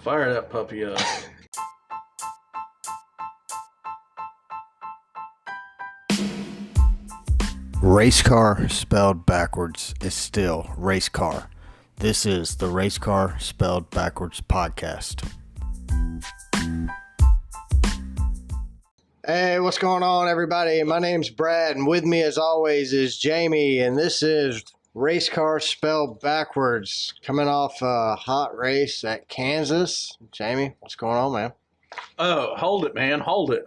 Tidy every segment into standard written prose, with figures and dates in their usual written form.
Fire that puppy up. Race car spelled backwards is still race car. This is the Race Car Spelled Backwards podcast. Hey, what's going on, everybody? My name's Brad, and with me, as always, is Jamie, and this is Race Car Spelled Backwards, coming off a hot race at Kansas. Jamie, what's going on, man? Oh, hold it, man. Hold it.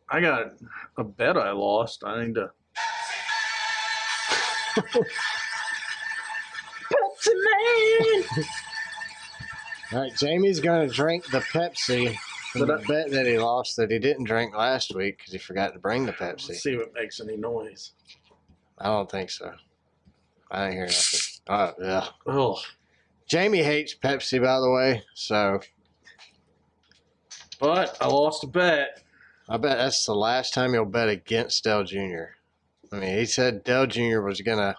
I got a bet I lost. I need to... Pepsi Man! All right, Jamie's going to drink the Pepsi from the bet that he lost that he didn't drink last week because he forgot to bring the Pepsi. Let's see if it makes any noise. I don't think so. I didn't hear nothing. Oh, yeah. Oh. Jamie hates Pepsi, by the way, so. But I lost a bet. I bet that's the last time you'll bet against Dale Jr. I mean, he said Dale Jr. was going to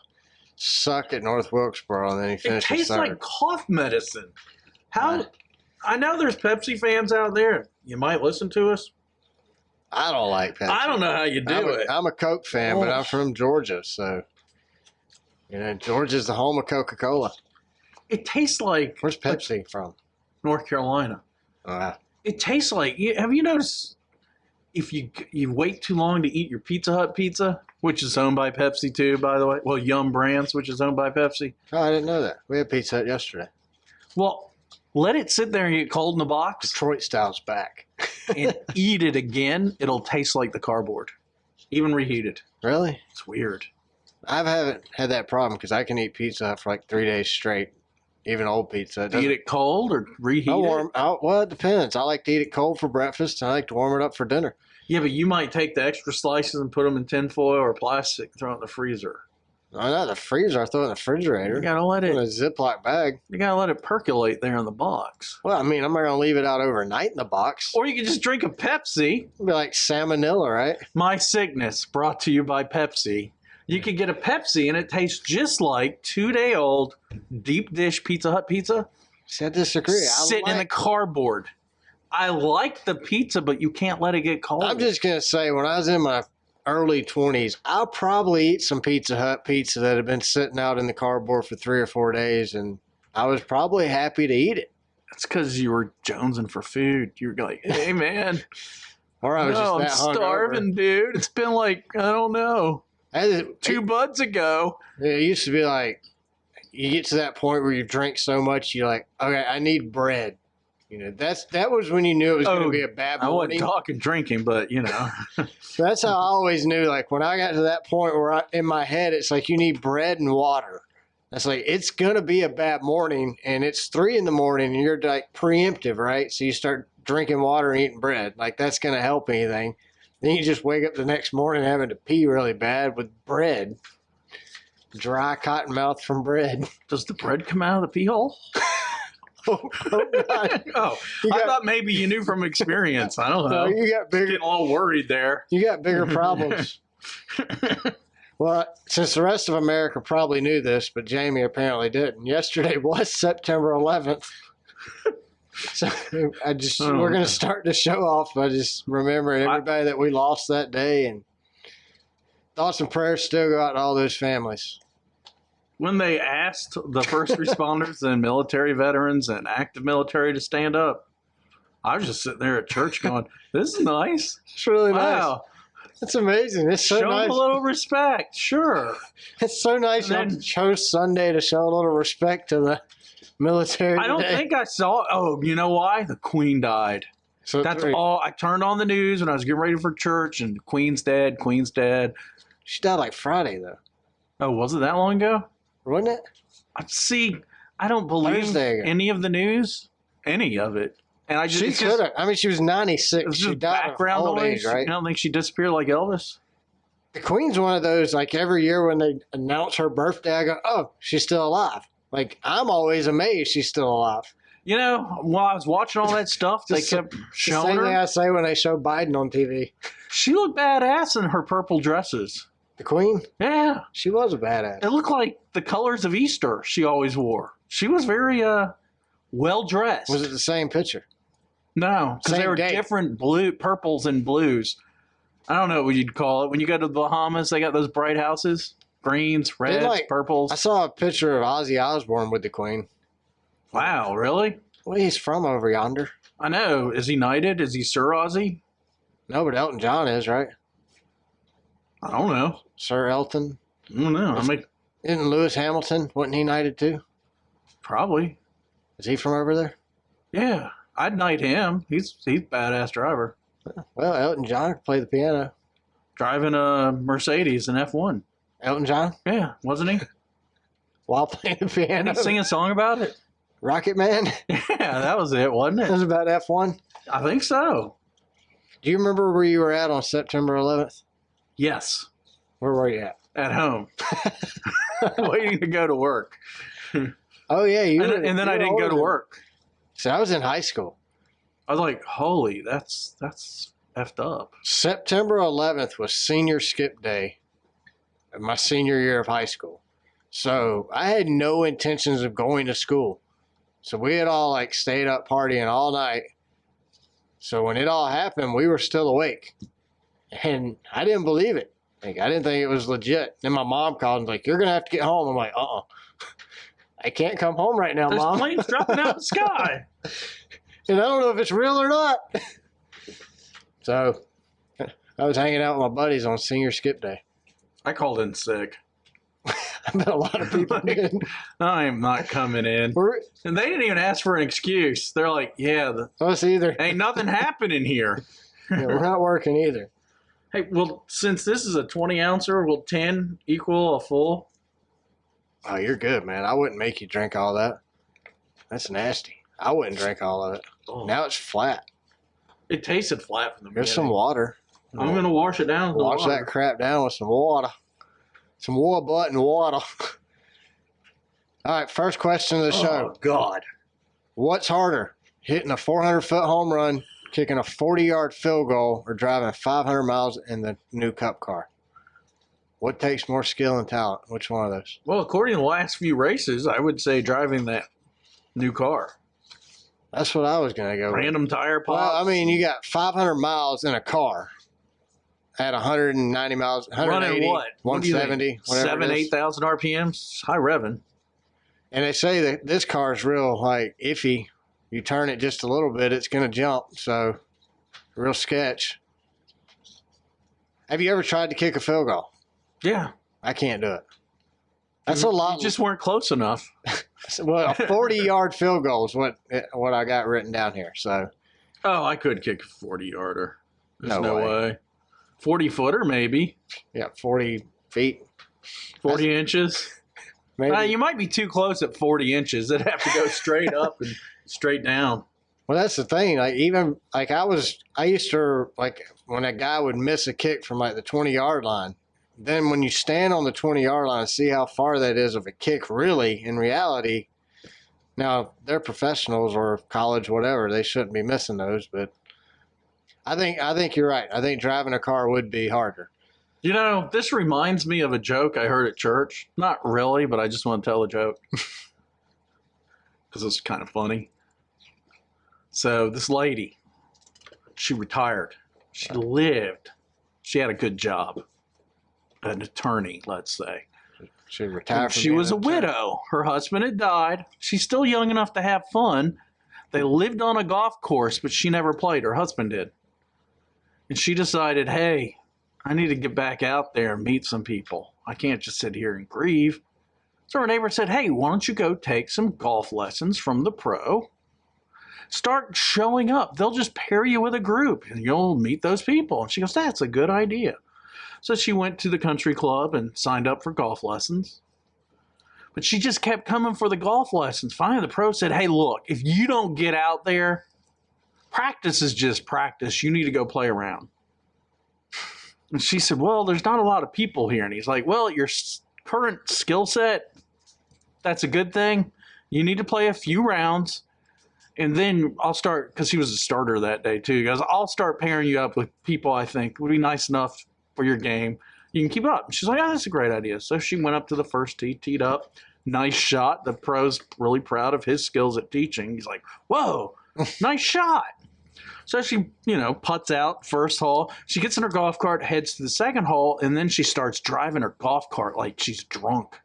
suck at North Wilkesboro, and then he finished It tastes like cough medicine. How? I know there's Pepsi fans out there. You might listen to us. I don't like Pepsi. I don't know how you do it. I'm a Coke fan, but I'm from Georgia, so. You know, Georgia's the home of Coca-Cola. It tastes like... Where's Pepsi from? North Carolina. It tastes like... Have you noticed if you wait too long to eat your Pizza Hut pizza, which is owned by Pepsi too, by the way? Well, Yum Brands, which is owned by Pepsi. Oh, I didn't know that. We had Pizza Hut yesterday. Well, let it sit there and get cold in the box. Detroit style's back. And eat it again. It'll taste like the cardboard, even reheated. Really? It's weird. I haven't had that problem because I can eat pizza for like 3 days straight, even old pizza. Eat it cold or reheat it? Well, it depends. I like to eat it cold for breakfast, and I like to warm it up for dinner. Yeah, but you might take the extra slices and put them in tinfoil or plastic, throw it in the freezer. No, not the freezer. I throw it in the refrigerator. You gotta let it. In a Ziploc bag. You gotta let it percolate there in the box. Well, I mean, I'm not gonna leave it out overnight in the box. Or you can just drink a Pepsi. It'd be like salmonella, right? My sickness, brought to you by Pepsi. You could get a Pepsi and it tastes just like 2-day-old deep dish Pizza Hut pizza. See, I disagree. Sitting in the cardboard. I like the pizza, but you can't let it get cold. I'm just gonna say, when I was in my early 20s, I'll probably eat some Pizza Hut pizza that had been sitting out in the cardboard for 3 or 4 days, and I was probably happy to eat it. That's because you were jonesing for food. You were like, hey, man. Or I was I'm starving, dude. It's been like, I don't know, 2 buds ago. It used to be like, you get to that point where you drink so much, you're like, okay, I need bread. You know, that was when you knew it was going to be a bad morning. I wasn't talking drinking, but, you know. So that's how I always knew, like, when I got to that point where in my head, it's like you need bread and water. That's like, it's going to be a bad morning, and it's 3 in the morning, and you're, like, preemptive, right? So you start drinking water and eating bread. Like, that's going to help anything. Then you just wake up the next morning having to pee really bad with bread. Dry cotton mouth from bread. Does the bread come out of the pee hole? Oh, God. I thought maybe you knew from experience. I don't know. No, you got bigger. Getting a little worried there. You got bigger problems. Well, since the rest of America probably knew this, but Jamie apparently didn't. Yesterday was September 11th. So we're going to start the show off by just remembering everybody that we lost that day, and thoughts and prayers still go out to all those families. When they asked the first responders and military veterans and active military to stand up, I was just sitting there at church going, this is nice. It's really wow. nice. It's amazing. It's so show nice. Them a little respect, sure. It's so nice y'all chose Sunday to show a little respect to the military I don't think I saw. Oh, you know why? The Queen died. So that's all. I turned on the news when I was getting ready for church, and Queen's dead. Queen's dead. She died like Friday, though. Oh, was it that long ago? Wasn't it? See, I don't believe any of the news, any of it. And I just she could have. I mean, she was 96. She died of old age, right? I don't think she disappeared like Elvis. The Queen's one of those, like every year when they announce her birthday, I go, oh, she's still alive. Like, I'm always amazed she's still alive. You know, while I was watching all that stuff, they kept showing her. The same thing I say when they show Biden on TV. She looked badass in her purple dresses. The Queen? Yeah. She was a badass. It looked like the colors of Easter she always wore. She was very well dressed. Was it the same picture? No, because they Same were day. different purples and blues. I don't know what you'd call it. When you go to the Bahamas, they got those bright houses. Greens, reds, purples. I saw a picture of Ozzy Osbourne with the Queen. Wow, really? Well, he's from over yonder. I know. Is he knighted? Is he Sir Ozzy? No, but Elton John is, right? I don't know. Sir Elton. I don't know. Isn't Lewis Hamilton, wasn't he knighted too? Probably. Is he from over there? Yeah, I'd knight him. He's a badass driver. Well, Elton John could play the piano. Driving a Mercedes, an F1. Elton John? Yeah, wasn't he? While playing the piano? Did he sing a song about it? Rocket Man? Yeah, that was it, wasn't It it? was about F1. I think so. Do you remember where you were at on September 11th? Yes, Where were you at? at home. Waiting to go to work. Oh, yeah. And then I didn't go to work. So I was in high school. I was like, holy, that's effed up. September 11th was senior skip day of my senior year of high school. So I had no intentions of going to school. So we had all like stayed up partying all night. So when it all happened, we were still awake. And I didn't believe it. Like, I didn't think it was legit. Then my mom called and was like, you're going to have to get home. I'm like, I can't come home right now, There's Mom. planes dropping out of the sky. And I don't know if it's real or not. So I was hanging out with my buddies on senior skip day. I called in sick. I bet a lot of people did. I am not coming in. And they didn't even ask for an excuse. They're like, yeah, Us either. ain't nothing happening here. Yeah, we're not working either. Hey, well, since this is a 20 ouncer, will 10 equal a full? Oh, you're good, man. I wouldn't make you drink all that. That's nasty. I wouldn't drink all of it. Oh. Now it's flat. It tasted flat from the beginning. There's some water. I'm going to wash it down with the Wash water. that crap down with some water. Some war butt and water. All right, first question of the show. Oh, God. What's harder, hitting a 400-foot home run, kicking a 40-yard field goal, or driving 500 miles in the new Cup car? What takes more skill and talent? Which one of those? Well, according to the last few races, I would say driving that new car. That's what I was going to go with. Random tire pop. Well, I mean, you got 500 miles in a car at 190 miles, 180, Running what? 170, whatever 7,000, it is. 8,000 RPMs. High revving. And they say that this car is real, like, iffy. You turn it just a little bit, it's going to jump. So, real sketch. Have you ever tried to kick a field goal? Yeah. I can't do it. That's a lot. You just weren't close enough. Well, a 40-yard field goal is what I got written down here. So, Oh, I could kick a 40-yarder. There's No no way. 40-footer, maybe. yeah, 40 feet. 40 inches. Maybe. You might be too close at 40 inches. It'd have to go straight up and straight down. Well, that's the thing. Like, even like I used to, like, when a guy would miss a kick from like the 20-yard line, then when you stand on the 20-yard line and see how far that is of a kick, really, in reality, now they're professionals or college, whatever, they shouldn't be missing those. But I think you're right. I think driving a car would be harder. You know, this reminds me of a joke I heard at church. Not really, but I just want to tell a joke. Because it's kind of funny. So this lady, she retired. She lived. She had a good job. An attorney, let's say. She retired. She was a widow. Her husband had died. She's still young enough to have fun. They lived on a golf course, but she never played. Her husband did. And she decided, hey, I need to get back out there and meet some people. I can't just sit here and grieve. So her neighbor said, hey, why don't you go take some golf lessons from the pro? Start showing up. They'll just pair you with a group and you'll meet those people. And she goes, that's a good idea. So she went to the country club and signed up for golf lessons. But she just kept coming for the golf lessons. Finally, the pro said, hey, look, if you don't get out there, practice is just practice. You need to go play around. And she said, well, there's not a lot of people here. And he's like, well, at your current skill set, that's a good thing. You need to play a few rounds. And then I'll start, because he was a starter that day too. He goes, I'll start pairing you up with people I think would be nice enough for your game. You can keep up. She's like, oh, that's a great idea. So she went up to the first tee, teed up, Nice shot. The pro's really proud of his skills at teaching. He's like, whoa, nice shot. So she, putts out first hole. She gets in her golf cart, heads to the second hole, and then she starts driving her golf cart like she's drunk.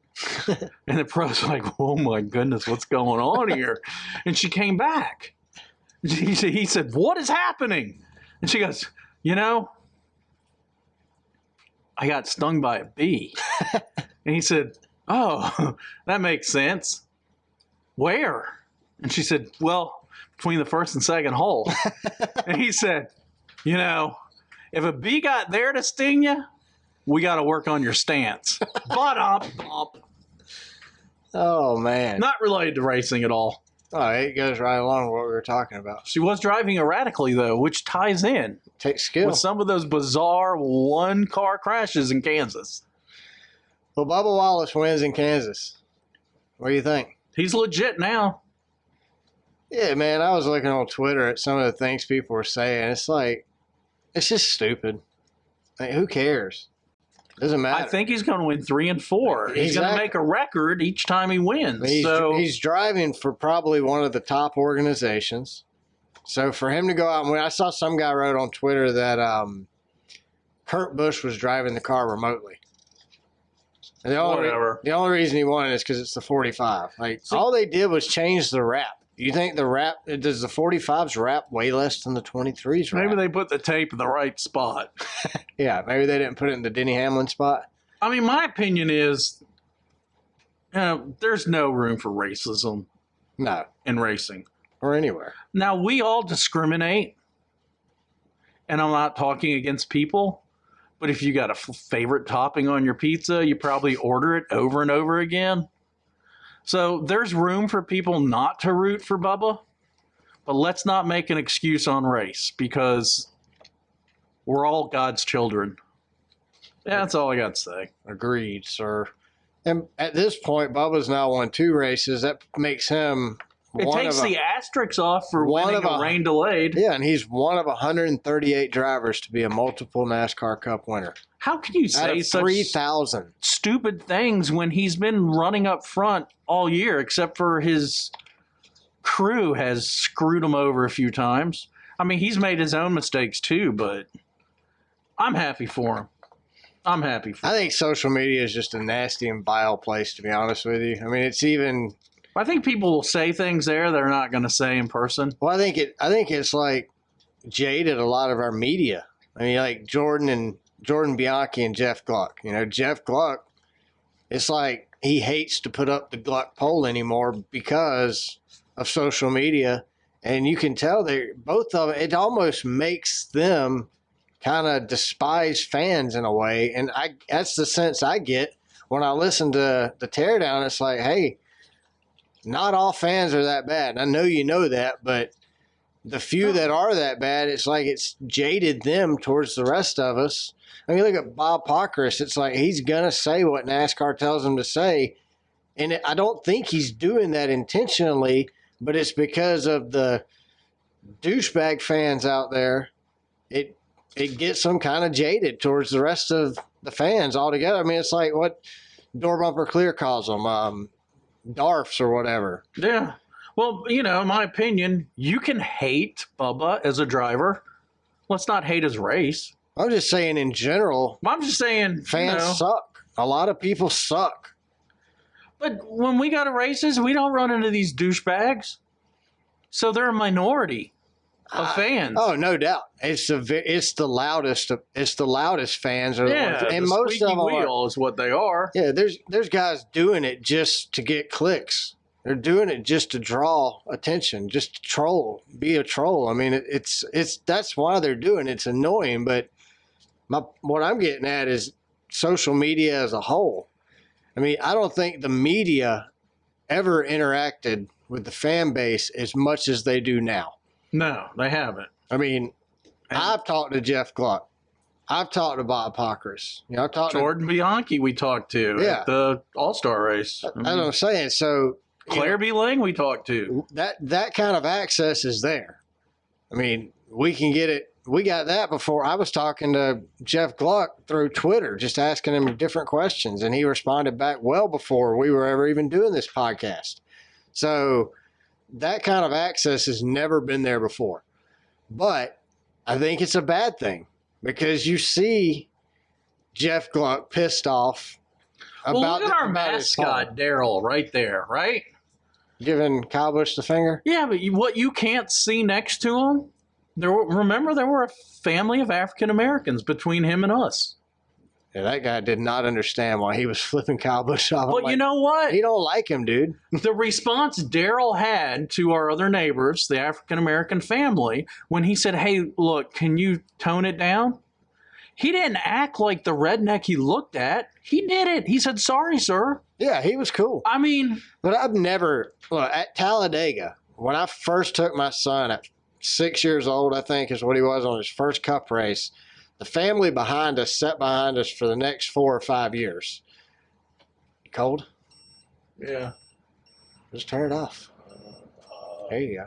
And the pro's like, oh my goodness, what's going on here? And she came back. He said, what is happening? And she goes, I got stung by a bee. And he said, oh, that makes sense. Where? And she said, well, between the first and second hole. And he said, if a bee got there to sting you, we got to work on your stance. But Oh, man. Not related to racing at all. Oh, it goes right along with what we were talking about. She was driving erratically, though, which ties in Takes skill. with some of those bizarre one-car crashes in Kansas. Well, Bubba Wallace wins in Kansas. What do you think? He's legit now. Yeah, man, I was looking on Twitter at some of the things people were saying. It's like, it's just stupid. Like, who cares? Doesn't matter. I think he's going to win 3 and 4. He's going to make a record each time he wins. He's driving for probably one of the top organizations. So for him to go out and win, I saw some guy wrote on Twitter that Kurt Busch was driving the car remotely. And the only reason he won is because it's the 45. All they did was change the wrap. You think does the 45's wrap way less than the 23's wrap? Maybe they put the tape in the right spot. Yeah, maybe they didn't put it in the Denny Hamlin spot. I mean, my opinion is, there's no room for racism. No. In racing. Or anywhere. Now, we all discriminate, and I'm not talking against people, but if you got a favorite topping on your pizza, you probably order it over and over again. So there's room for people not to root for Bubba, but let's not make an excuse on race because we're all God's children. Yeah, that's all I got to say. Agreed, sir. And at this point, Bubba's now won 2 races. That makes him It takes the asterisks off for winning a rain delayed. Yeah, and he's one of 138 drivers to be a multiple NASCAR Cup winner. How can you say such 3,000 stupid things when he's been running up front all year, except for his crew has screwed him over a few times? I mean, he's made his own mistakes too, but I'm happy for him. I'm happy for him. I think social media is just a nasty and vile place, to be honest with you. I mean, it's even... I think people will say things there they're not going to say in person. Well, I think it's like jaded a lot of our media. I mean, like Jordan Bianchi and Jeff Gluck. Jeff Gluck, it's like he hates to put up the Gluck poll anymore because of social media. And you can tell both of them, it almost makes them kind of despise fans in a way. And that's the sense I get when I listen to the teardown. It's like, hey, not all fans are that bad. I know you know that, but the few that are that bad, it's like it's jaded them towards the rest of us. I mean, look at Bob Pockris. It's like he's going to say what NASCAR tells him to say. And I don't think he's doing that intentionally, but it's because of the douchebag fans out there. It gets them kind of jaded towards the rest of the fans altogether. I mean, it's like what Door Bumper Clear calls them. Darfs or whatever. Yeah. Well, in my opinion, you can hate Bubba as a driver. Let's not hate his race. I'm just saying in general. I'm just saying fans suck. A lot of people suck. But when we go to races, we don't run into these douchebags. So they're a minority of fans. Oh, no doubt. It's the loudest. It's the loudest fans are the ones, and most of them wheel is what they are. Yeah, there's guys doing it just to get clicks. They're doing it just to draw attention, just to troll, be a troll. I mean, that's why they're doing it. It's annoying, but what I'm getting at is social media as a whole. I mean, I don't think the media ever interacted with the fan base as much as they do now. No, they haven't. I mean, I've talked to Jeff Gluck. I've talked to Bob Pockris. I've talked Jordan Bianchi we talked to at the All-Star race. That's what I'm saying. So Claire B. Ling we talked to. That kind of access is there. I mean, we can get it we got that before. I was talking to Jeff Gluck through Twitter, just asking him different questions, and he responded back well before we were ever even doing this podcast. So that kind of access has never been there before. But I think it's a bad thing because you see Jeff Gluck pissed off about, well, look at our about his mascot, Daryl, right there, right? giving Kyle Busch the finger. Yeah, but what you can't see next to him, there were a family of African Americans between him and us. Yeah, that guy did not understand why he was flipping Kyle Busch off. But you know what? He don't like him, dude. The response Daryl had to our other neighbors, the African American family, when he said, "Hey, look, can you tone it down?" He didn't act like the redneck he looked at. He did it. He said, "Sorry, sir." Yeah, he was cool. I mean, but I've never, look, at Talladega, when I first took my son at 6 years old, I think is what he was on his first cup race, the family behind us sat behind us for the next 4 or 5 years. Cold? yeah. Just turn it off. There you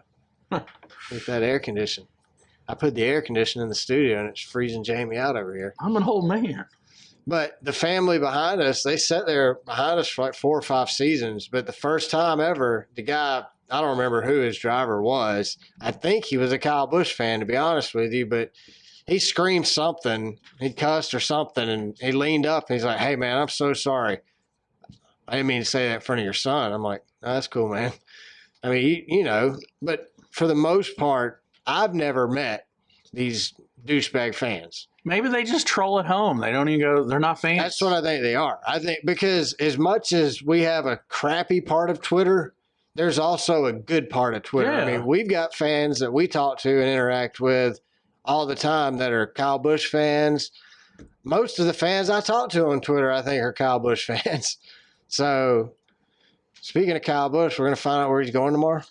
go. With that air conditioning. I put the air conditioning in the studio and it's freezing Jamie out over here. I'm an old man. But the family behind us, they sat there behind us for like 4 or 5 seasons. But the first time ever, the guy, I don't remember who his driver was. I think he was a Kyle Busch fan, to be honest with you. But he screamed something. He cussed or something. And he leaned up and he's like, "Hey, man, I'm so sorry. I didn't mean to say that in front of your son." I'm like, "No, that's cool, man." I mean, you know, but for the most part, I've never met these douchebag fans. Maybe they just troll at home. They don't even go, they're not fans. That's what I think they are. I think because as much as we have a crappy part of Twitter, there's also a good part of Twitter. Yeah. I mean, we've got fans that we talk to and interact with all the time that are Kyle Busch fans. Most of the fans I talk to on Twitter, I think, are Kyle Busch fans. So, speaking of Kyle Busch, we're going to find out where he's going tomorrow.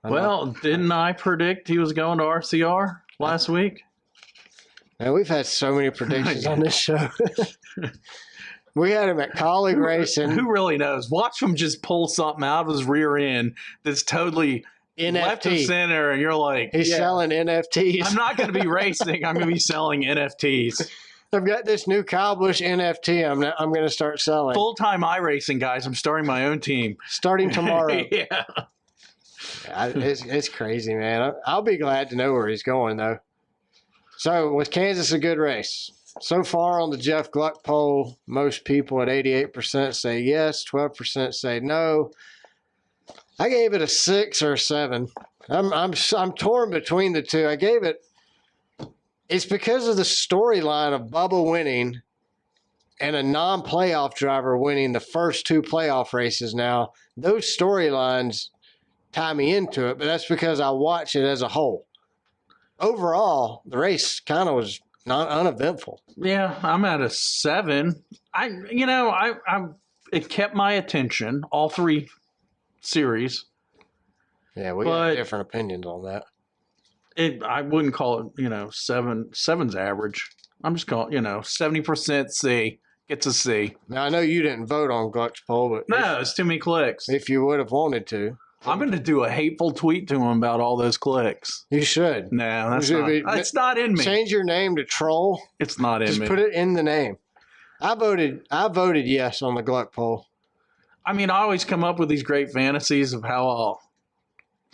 Well, didn't I predict he was going to RCR last week? Man, we've had so many predictions on this show. We had him at Colleague Racing. Who really knows? Watch him just pull something out of his rear end that's totally left of NFT. center, and you're like, He's yeah, selling NFTs. I'm not going to be racing. I'm going to be selling NFTs. I've got this new Kyle Busch NFT I'm going to start selling. Full-time iRacing, guys. I'm starting my own team. Starting tomorrow. Yeah. It's crazy, man. I'll be glad to know where he's going, though. So, was Kansas a good race? So far on the Jeff Gluck poll, most people at 88% say yes, 12% say no. I gave it a 6 or a 7. I'm torn between the two. I gave it. It's because of the storyline of Bubba winning and a non-playoff driver winning the first 2 playoff races now. Those storylines tie me into it, but that's because I watch it as a whole. Overall, the race kind of was not uneventful. Yeah, I'm at a 7. It kept my attention, all 3 series. Yeah, we got different opinions on that. I wouldn't call it, 7. 7's average. I'm just calling, 70% C gets a C. Now, I know you didn't vote on Gluck's poll, but No, it's too many clicks. if you would have wanted to, I'm going to do a hateful tweet to him about all those clicks. you should. No, that's You not. should It's not in me. Change your name to Troll. It's not in Just me. put it in the name. I voted yes on the Gluck poll. I mean, I always come up with these great fantasies of how I'll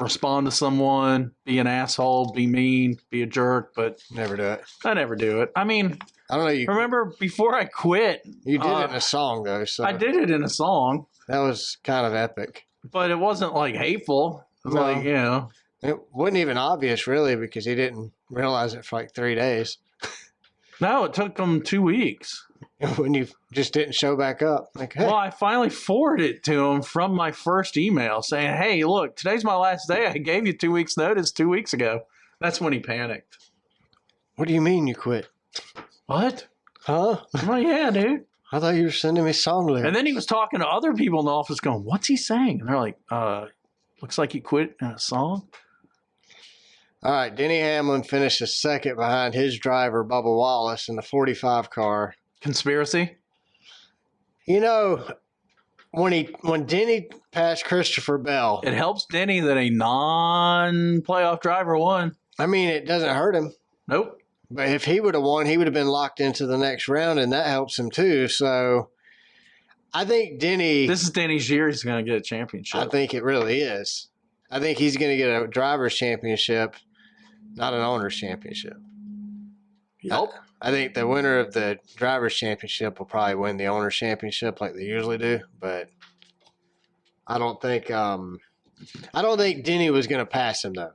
respond to someone, be an asshole, be mean, be a jerk, but Never do it. I never do it. I mean, I don't know. You remember before I quit, did it in a song, though, so I did it in a song, that was kind of epic. but it wasn't like hateful. It was No. like, It wasn't even obvious, really, because he didn't realize it for like 3 days. no, it took them 2 weeks. When you just didn't show back up. Like, hey, Well, I finally forwarded it to him from my first email saying, "Hey, look, today's my last day. I gave you 2 weeks notice 2 weeks ago." That's when he panicked. what do you mean you quit? What? Huh? I'm like, yeah, dude. I thought you were sending me song lyrics. And then he was talking to other people in the office going, "What's he saying?" And they're like, looks like he quit in a song. All right, Denny Hamlin finishes second behind his driver, Bubba Wallace, in the 45 car. Conspiracy? You know, when Denny passed Christopher Bell, It helps Denny that a non-playoff driver won. I mean, it doesn't hurt him. Nope. But if he would have won, he would have been locked into the next round, and that helps him too. So I think Denny. This is Denny's year. He's going to get a championship. I think it really is. I think he's going to get a driver's championship, not an owner's championship. Yep. I think the winner of the driver's championship will probably win the owner's championship like they usually do. But I don't think Denny was going to pass him though,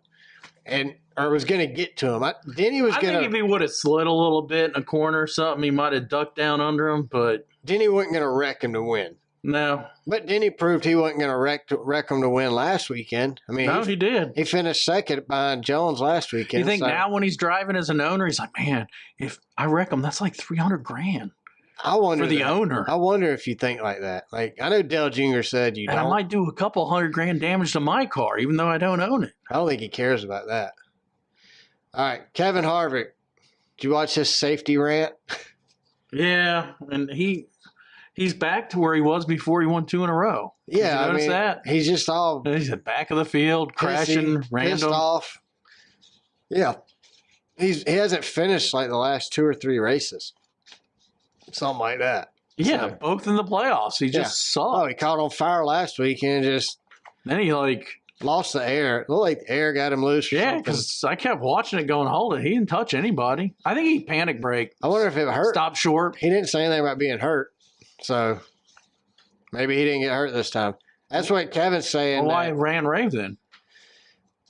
or was going to get to him. Denny was I going think if to. he would have slid a little bit in a corner or something, he might have ducked down under him. But Denny wasn't going to wreck him to win. no. But Denny proved he wasn't going to wreck him to win last weekend. I mean, No, he did. He finished second behind Jones last weekend. You think now when he's driving as an owner, he's like, man, if I wreck him, that's like $300,000 for the owner. I wonder if you think like that. Like, I know Dale Jr. said you and don't. I might do a couple $100,000 damage to my car, even though I don't own it. I don't think he cares about that. All right, Kevin Harvick. Did you watch his safety rant? Yeah, and he's back to where he was before he won 2 in a row. Yeah, Did you notice that? He's just all He's at the back of the field, crashing, pissed random. off. Yeah, he hasn't finished like the last 2 or 3 races, something like that. Yeah, So, both in the playoffs. He just oh, sucked. he caught on fire last week and just Then he lost the air. It looked like the air got him loose. yeah, because I kept watching it going, hold it. He didn't touch anybody. I think he panic braked. I wonder if it hurt. Stopped short. He didn't say anything about being hurt, so maybe he didn't get hurt this time. That's what Kevin's saying. Well, why ran Rave then?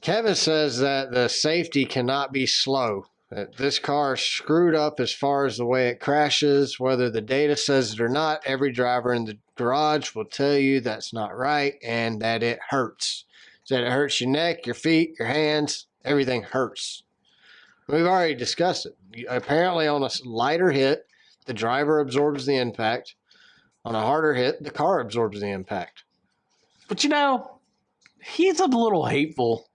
Kevin says that the safety cannot be slow. That this car is screwed up as far as the way it crashes, whether the data says it or not. Every driver in the garage will tell you that's not right and that it hurts. That it hurts your neck, your feet, your hands, everything hurts. We've already discussed it. Apparently on a lighter hit, the driver absorbs the impact. On a harder hit, the car absorbs the impact. But he's a little hateful.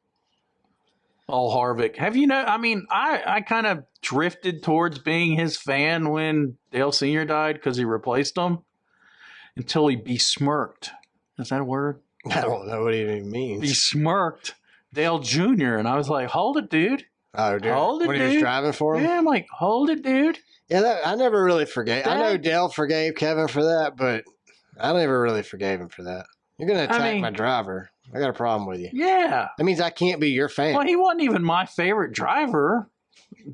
Oh, Harvick. I kind of drifted towards being his fan when Dale Sr. died because he replaced him until he besmirked. Is that a word? I don't know what it even means. Besmirked Dale Jr. And I was like, hold it, dude. Oh, dude. Hold it, when dude. he was driving for him? Yeah, I'm like, hold it, dude. Yeah, I never really forgave. I know Dale forgave Kevin for that, but I never really forgave him for that. You're going to attack my driver. I got a problem with you. Yeah. That means I can't be your fan. Well, he wasn't even my favorite driver.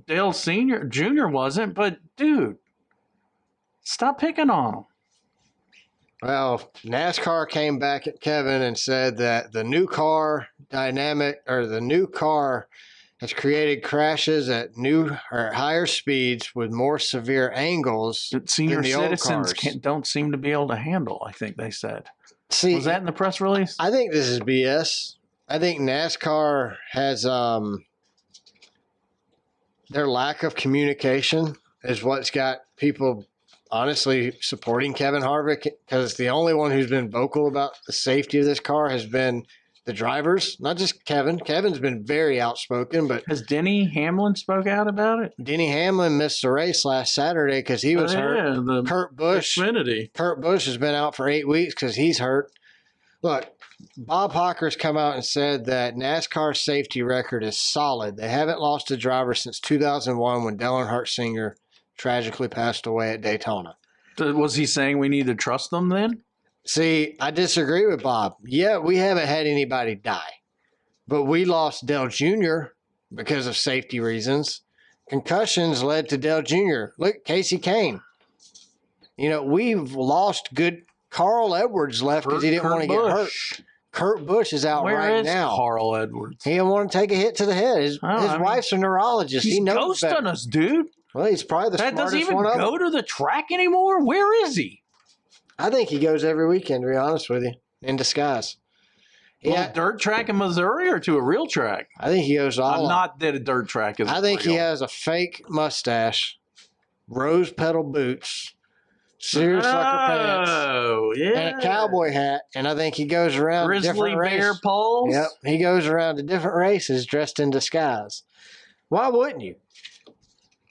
Dale Sr. Jr. wasn't, but dude, stop picking on him. Well, NASCAR came back at Kevin and said that the new car has created crashes at higher speeds with more severe angles that senior than the citizens old cars. don't seem to be able to handle, I think they said. See, was that in the press release? I think this is BS. I think NASCAR has their lack of communication is what's got people honestly supporting Kevin Harvick, because the only one who's been vocal about the safety of this car has been the drivers, not just Kevin. Kevin's been very outspoken, but has Denny Hamlin spoke out about it? Denny Hamlin missed the race last Saturday because he was hurt. The Kurt Busch has been out for 8 weeks because he's hurt. Look, Bob Hocker's come out and said that NASCAR's safety record is solid. They haven't lost a driver since 2001 when Dale Earnhardt Sr. tragically passed away at Daytona. Was he saying we need to trust them then? See, I disagree with Bob. Yeah, we haven't had anybody die, but we lost Dale Jr. because of safety reasons. Concussions led to Dale Jr. Look, Casey Kane. We've lost good. Carl Edwards left because he didn't want to get hurt. Kurt Busch is out right now. Where is Carl Edwards? He didn't want to take a hit to the head. His wife's a neurologist. He's he knows ghosting better. us, dude. Well, he's probably the smartest one of them. Doesn't even go to the track anymore? Where is he? I think he goes every weekend, to be honest with you, in disguise. Yeah, dirt track in Missouri or to a real track? I think he goes all. Not that a dirt track is. I think he has a fake mustache, rose petal boots, seersucker pants, and a cowboy hat, and I think he goes around Grizzly different races. bear poles. Yep, he goes around to different races dressed in disguise. Why wouldn't you?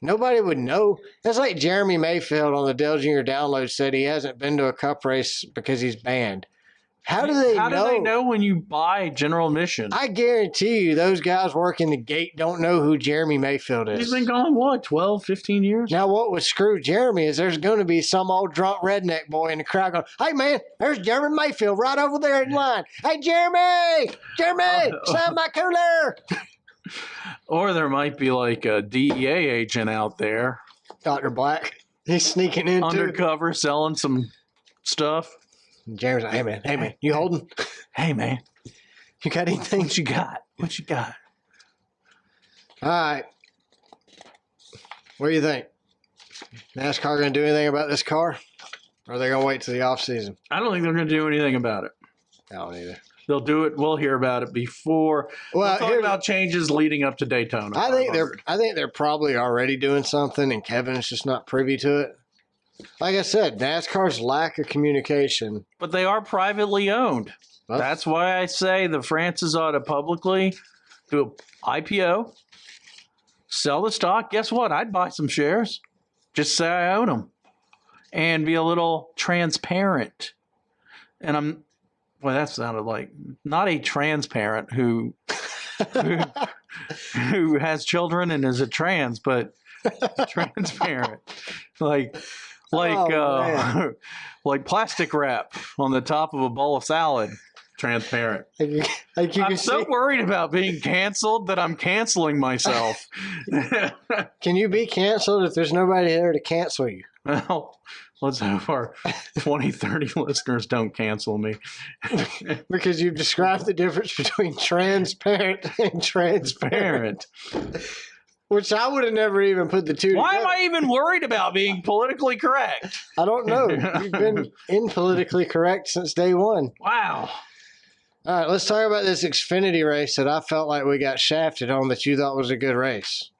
Nobody would know. That's like Jeremy Mayfield on the Dale Jr. Download said he hasn't been to a cup race because he's banned. How do they know? How do they know when you buy general admission? I guarantee you those guys working the gate don't know who Jeremy Mayfield is. He's been gone, what, 12, 15 years? Now, what would screw Jeremy is there's going to be some old drunk redneck boy in the crowd going, hey, man, there's Jeremy Mayfield right over there in line. Hey, Jeremy, sign my cooler. Or there might be like a DEA agent out there. Dr. Black. He's sneaking in undercover selling some stuff. Jeremy's like, hey, man, you holding? Hey, man. You got anything? What you got? All right. What do you think? NASCAR going to do anything about this car? Or are they going to wait till the off season? I don't think they're going to do anything about it. I don't either. They'll do it. We'll hear about it before. We'll talk about changes leading up to Daytona. I think they're probably already doing something, and Kevin's just not privy to it. Like I said, NASCAR's lack of communication. But they are privately owned. Well, that's why I say the Francis ought to publicly do an IPO, sell the stock. Guess what? I'd buy some shares. Just say I own them. And be a little transparent. And that sounded like not a transparent who has children and is a trans, but transparent. Like plastic wrap on the top of a bowl of salad. Transparent. I'm so worried about being canceled that I'm canceling myself. Can you be canceled if there's nobody there to cancel you? Well, let's hope our 20, 30 listeners don't cancel me. Because you've described the difference between transparent and transparent. Which I would have never even put the two Why together. am I even worried about being politically correct? I don't know. You've been impolitically correct since day one. Wow. All right, let's talk about this Xfinity race that I felt like we got shafted on that you thought was a good race.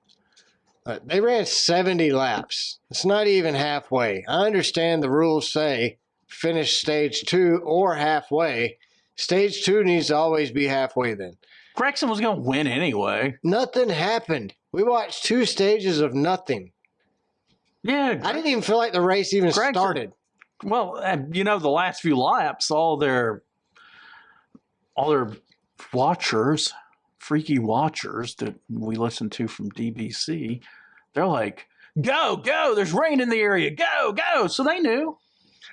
They ran 70 laps. It's not even halfway. I understand the rules say finish stage 2 or halfway. Stage 2 needs to always be halfway then. Gregson was going to win anyway. Nothing happened. We watched 2 stages of nothing. Yeah. I didn't even feel like the race even started. Well, the last few laps, all their watchers, freaky watchers that we listen to from DBC, they're like, go, there's rain in the area, go. So they knew.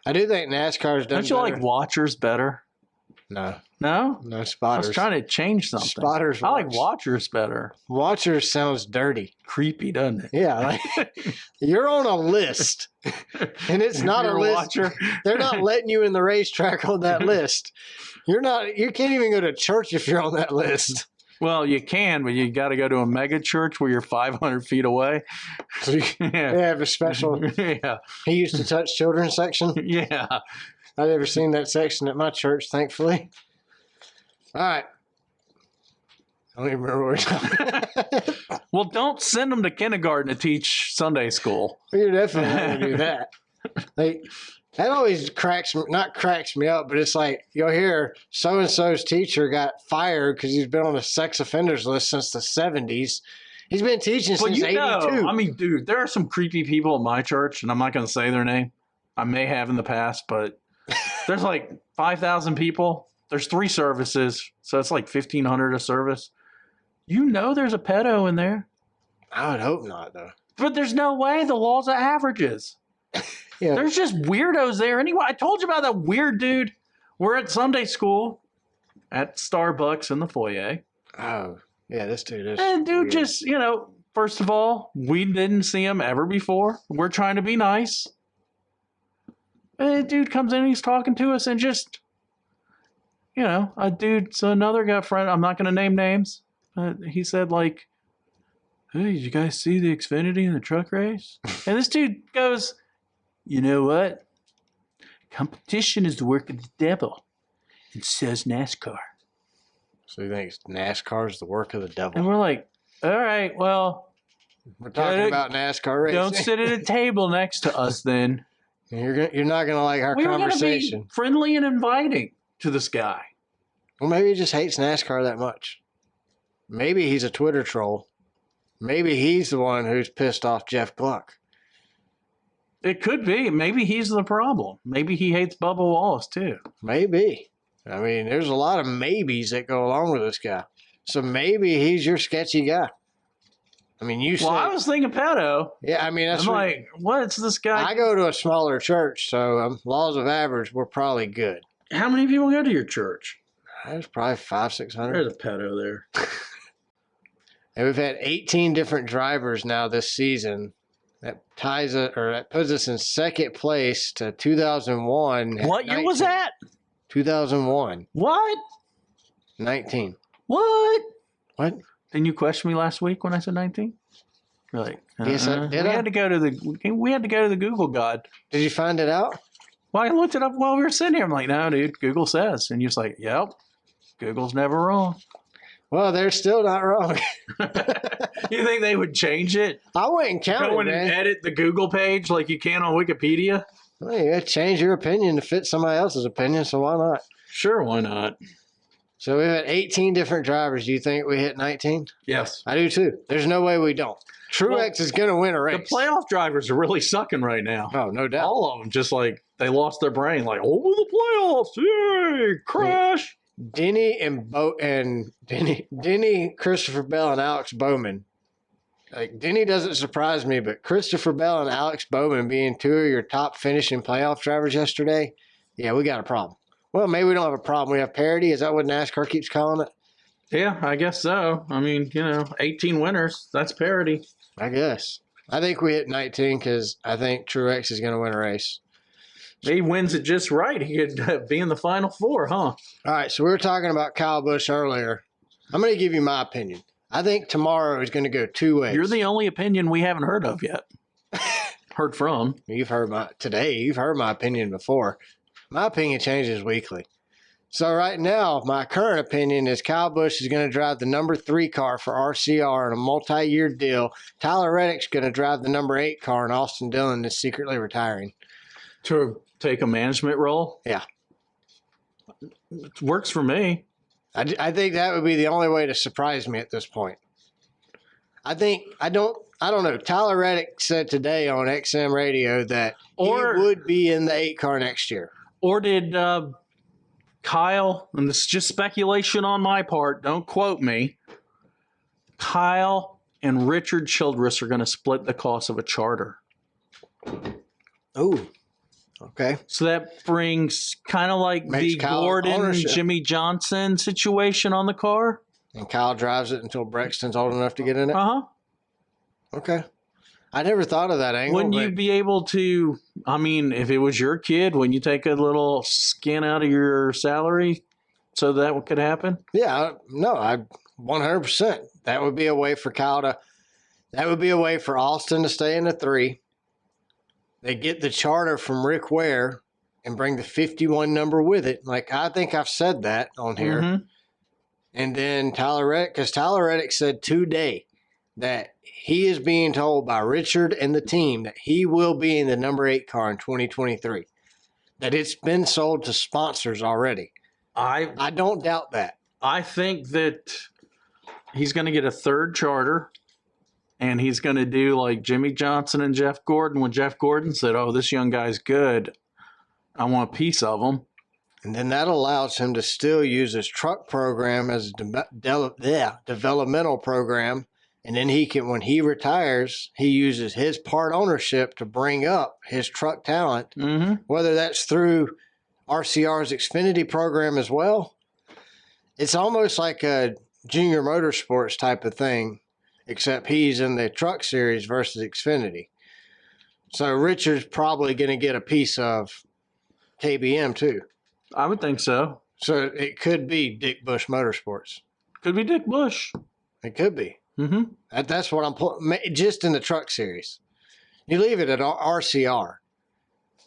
I do think NASCAR's done Don't you better. like watchers better? No, I spotters. was trying to change something. Spotters. I like watchers better. Watchers sounds dirty. Creepy, doesn't it? Yeah, like you're on a list, and it's not a list. Watcher. They're not letting you in the racetrack on that list. You can't even go to church if you're on that list. Well, you can, but you got to go to a mega church where you're 500 feet away. They have a special. Yeah. He used to touch children section. Yeah. I've never seen that section at my church, thankfully. All right. I don't even remember what we're talking about. Well, don't send them to kindergarten to teach Sunday school. You're definitely not going to do that. That always not cracks me up, but it's like, you'll hear so-and-so's teacher got fired because he's been on a sex offenders list since the 70s. He's been teaching since 82. I mean, dude, there are some creepy people at my church, and I'm not going to say their name. I may have in the past, but there's like 5,000 people. There's 3 services, so it's like 1,500 a service. There's a pedo in there. I would hope not, though. But there's no way. The law's of averages. Yeah. There's just weirdos there. Anyway, I told you about that weird dude. We're at Sunday school at Starbucks in the foyer. Oh, yeah, this dude is. And dude weird. just, first of all, we didn't see him ever before. We're trying to be nice. And dude comes in, he's talking to us, and just, so another guy friend, I'm not going to name names. He said, like, hey, did you guys see the Xfinity in the truck race? And this dude goes, you know what? Competition is the work of the devil. And says NASCAR. So you think NASCAR is the work of the devil? And we're like, all right, well. We're talking about NASCAR racing. Don't sit at a table next to us then. You're not going to like our conversation. We're be friendly and inviting to this guy. Well, maybe he just hates NASCAR that much. Maybe he's a Twitter troll. Maybe he's the one who's pissed off Jeff Gluck. It could be. Maybe he's the problem. Maybe he hates Bubba Wallace too. Maybe. I mean, there's a lot of maybes that go along with this guy. So maybe he's your sketchy guy. I mean, you said. Well, I was thinking pedo. Yeah, I mean, that's I'm like, what's this guy? I go to a smaller church, so laws of average, we're probably good. How many people go to your church? There's probably 500-600. There's a pedo there. And we've had 18 different drivers now this season. That puts us in second place to 2001. What year was that? 2001. What? 19. What? What? Didn't you question me last week when I said 19? You're like, Yes, I did. We had to go to the Google God. Did you find it out? Well, I looked it up while we were sitting here. I'm like, no, dude, Google says. And you're just like, yep, Google's never wrong. Well, they're still not wrong. You think they would change it? I wouldn't count it, Go in man. and edit the Google page like you can on Wikipedia? Well, you gotta change your opinion to fit somebody else's opinion, so why not? Sure, why not? So we've had 18 different drivers. Do you think we hit 19? Yes. I do too. There's no way we don't. Truex is going to win a race. The playoff drivers are really sucking right now. Oh, no doubt. All of them just like they lost their brain. Like, oh, the playoffs. Yay, crash. Denny, Christopher Bell, and Alex Bowman. Like, Denny doesn't surprise me, but Christopher Bell and Alex Bowman being two of your top finishing playoff drivers yesterday, yeah, we got a problem. Well, maybe we don't have a problem. We have parity. Is that what NASCAR keeps calling it? Yeah, I guess so. I mean, 18 winners. That's parity. I guess. I think we hit 19 because I think Truex is going to win a race. He wins it just right. He could be in the final four, huh? All right, so we were talking about Kyle Busch earlier. I'm going to give you my opinion. I think tomorrow is going to go two ways. You're the only opinion we haven't heard of yet. Heard from. You've heard my opinion before. My opinion changes weekly. So right now, my current opinion is Kyle Busch is going to drive the number 3 car for RCR in a multi-year deal. Tyler Reddick's going to drive the number 8 car, and Austin Dillon is secretly retiring. To take a management role? Yeah. It works for me. I think that would be the only way to surprise me at this point. I don't know. Tyler Reddick said today on XM radio that he would be in the 8 car next year. Or did Kyle, and this is just speculation on my part, don't quote me, Kyle and Richard Childress are going to split the cost of a charter. Oh, okay. So that brings kind of like Makes the Kyle Gordon, ownership. Jimmy Johnson situation on the car. And Kyle drives it until Brexton's old enough to get in it? Uh-huh. Okay. I never thought of that angle. Wouldn't you be able to, I mean, if it was your kid, wouldn't you take a little skin out of your salary so that could happen? Yeah, no, I 100%. That would be a way for that would be a way for Austin to stay in the 3. They get the charter from Rick Ware and bring the 51 number with it. Like, I think I've said that on here. Mm-hmm. And then Tyler Reddick, because Tyler Reddick said today that he is being told by Richard and the team that he will be in the number 8 car in 2023. That it's been sold to sponsors already. I don't doubt that. I think that he's going to get a 3rd charter, and he's going to do like Jimmy Johnson and Jeff Gordon when Jeff Gordon said, oh, this young guy's good. I want a piece of him. And then that allows him to still use his truck program as a developmental program. And then he can, when he retires, he uses his part ownership to bring up his truck talent, whether that's through RCR's Xfinity program as well. It's almost like a junior motorsports type of thing, except he's in the truck series versus Xfinity. So Richard's probably going to get a piece of KBM too. I would think so. So it could be Dick Busch Motorsports. Could be Dick Busch. It could be. Mm-hmm. That's what I'm putting, just in the truck series. You leave it at RCR.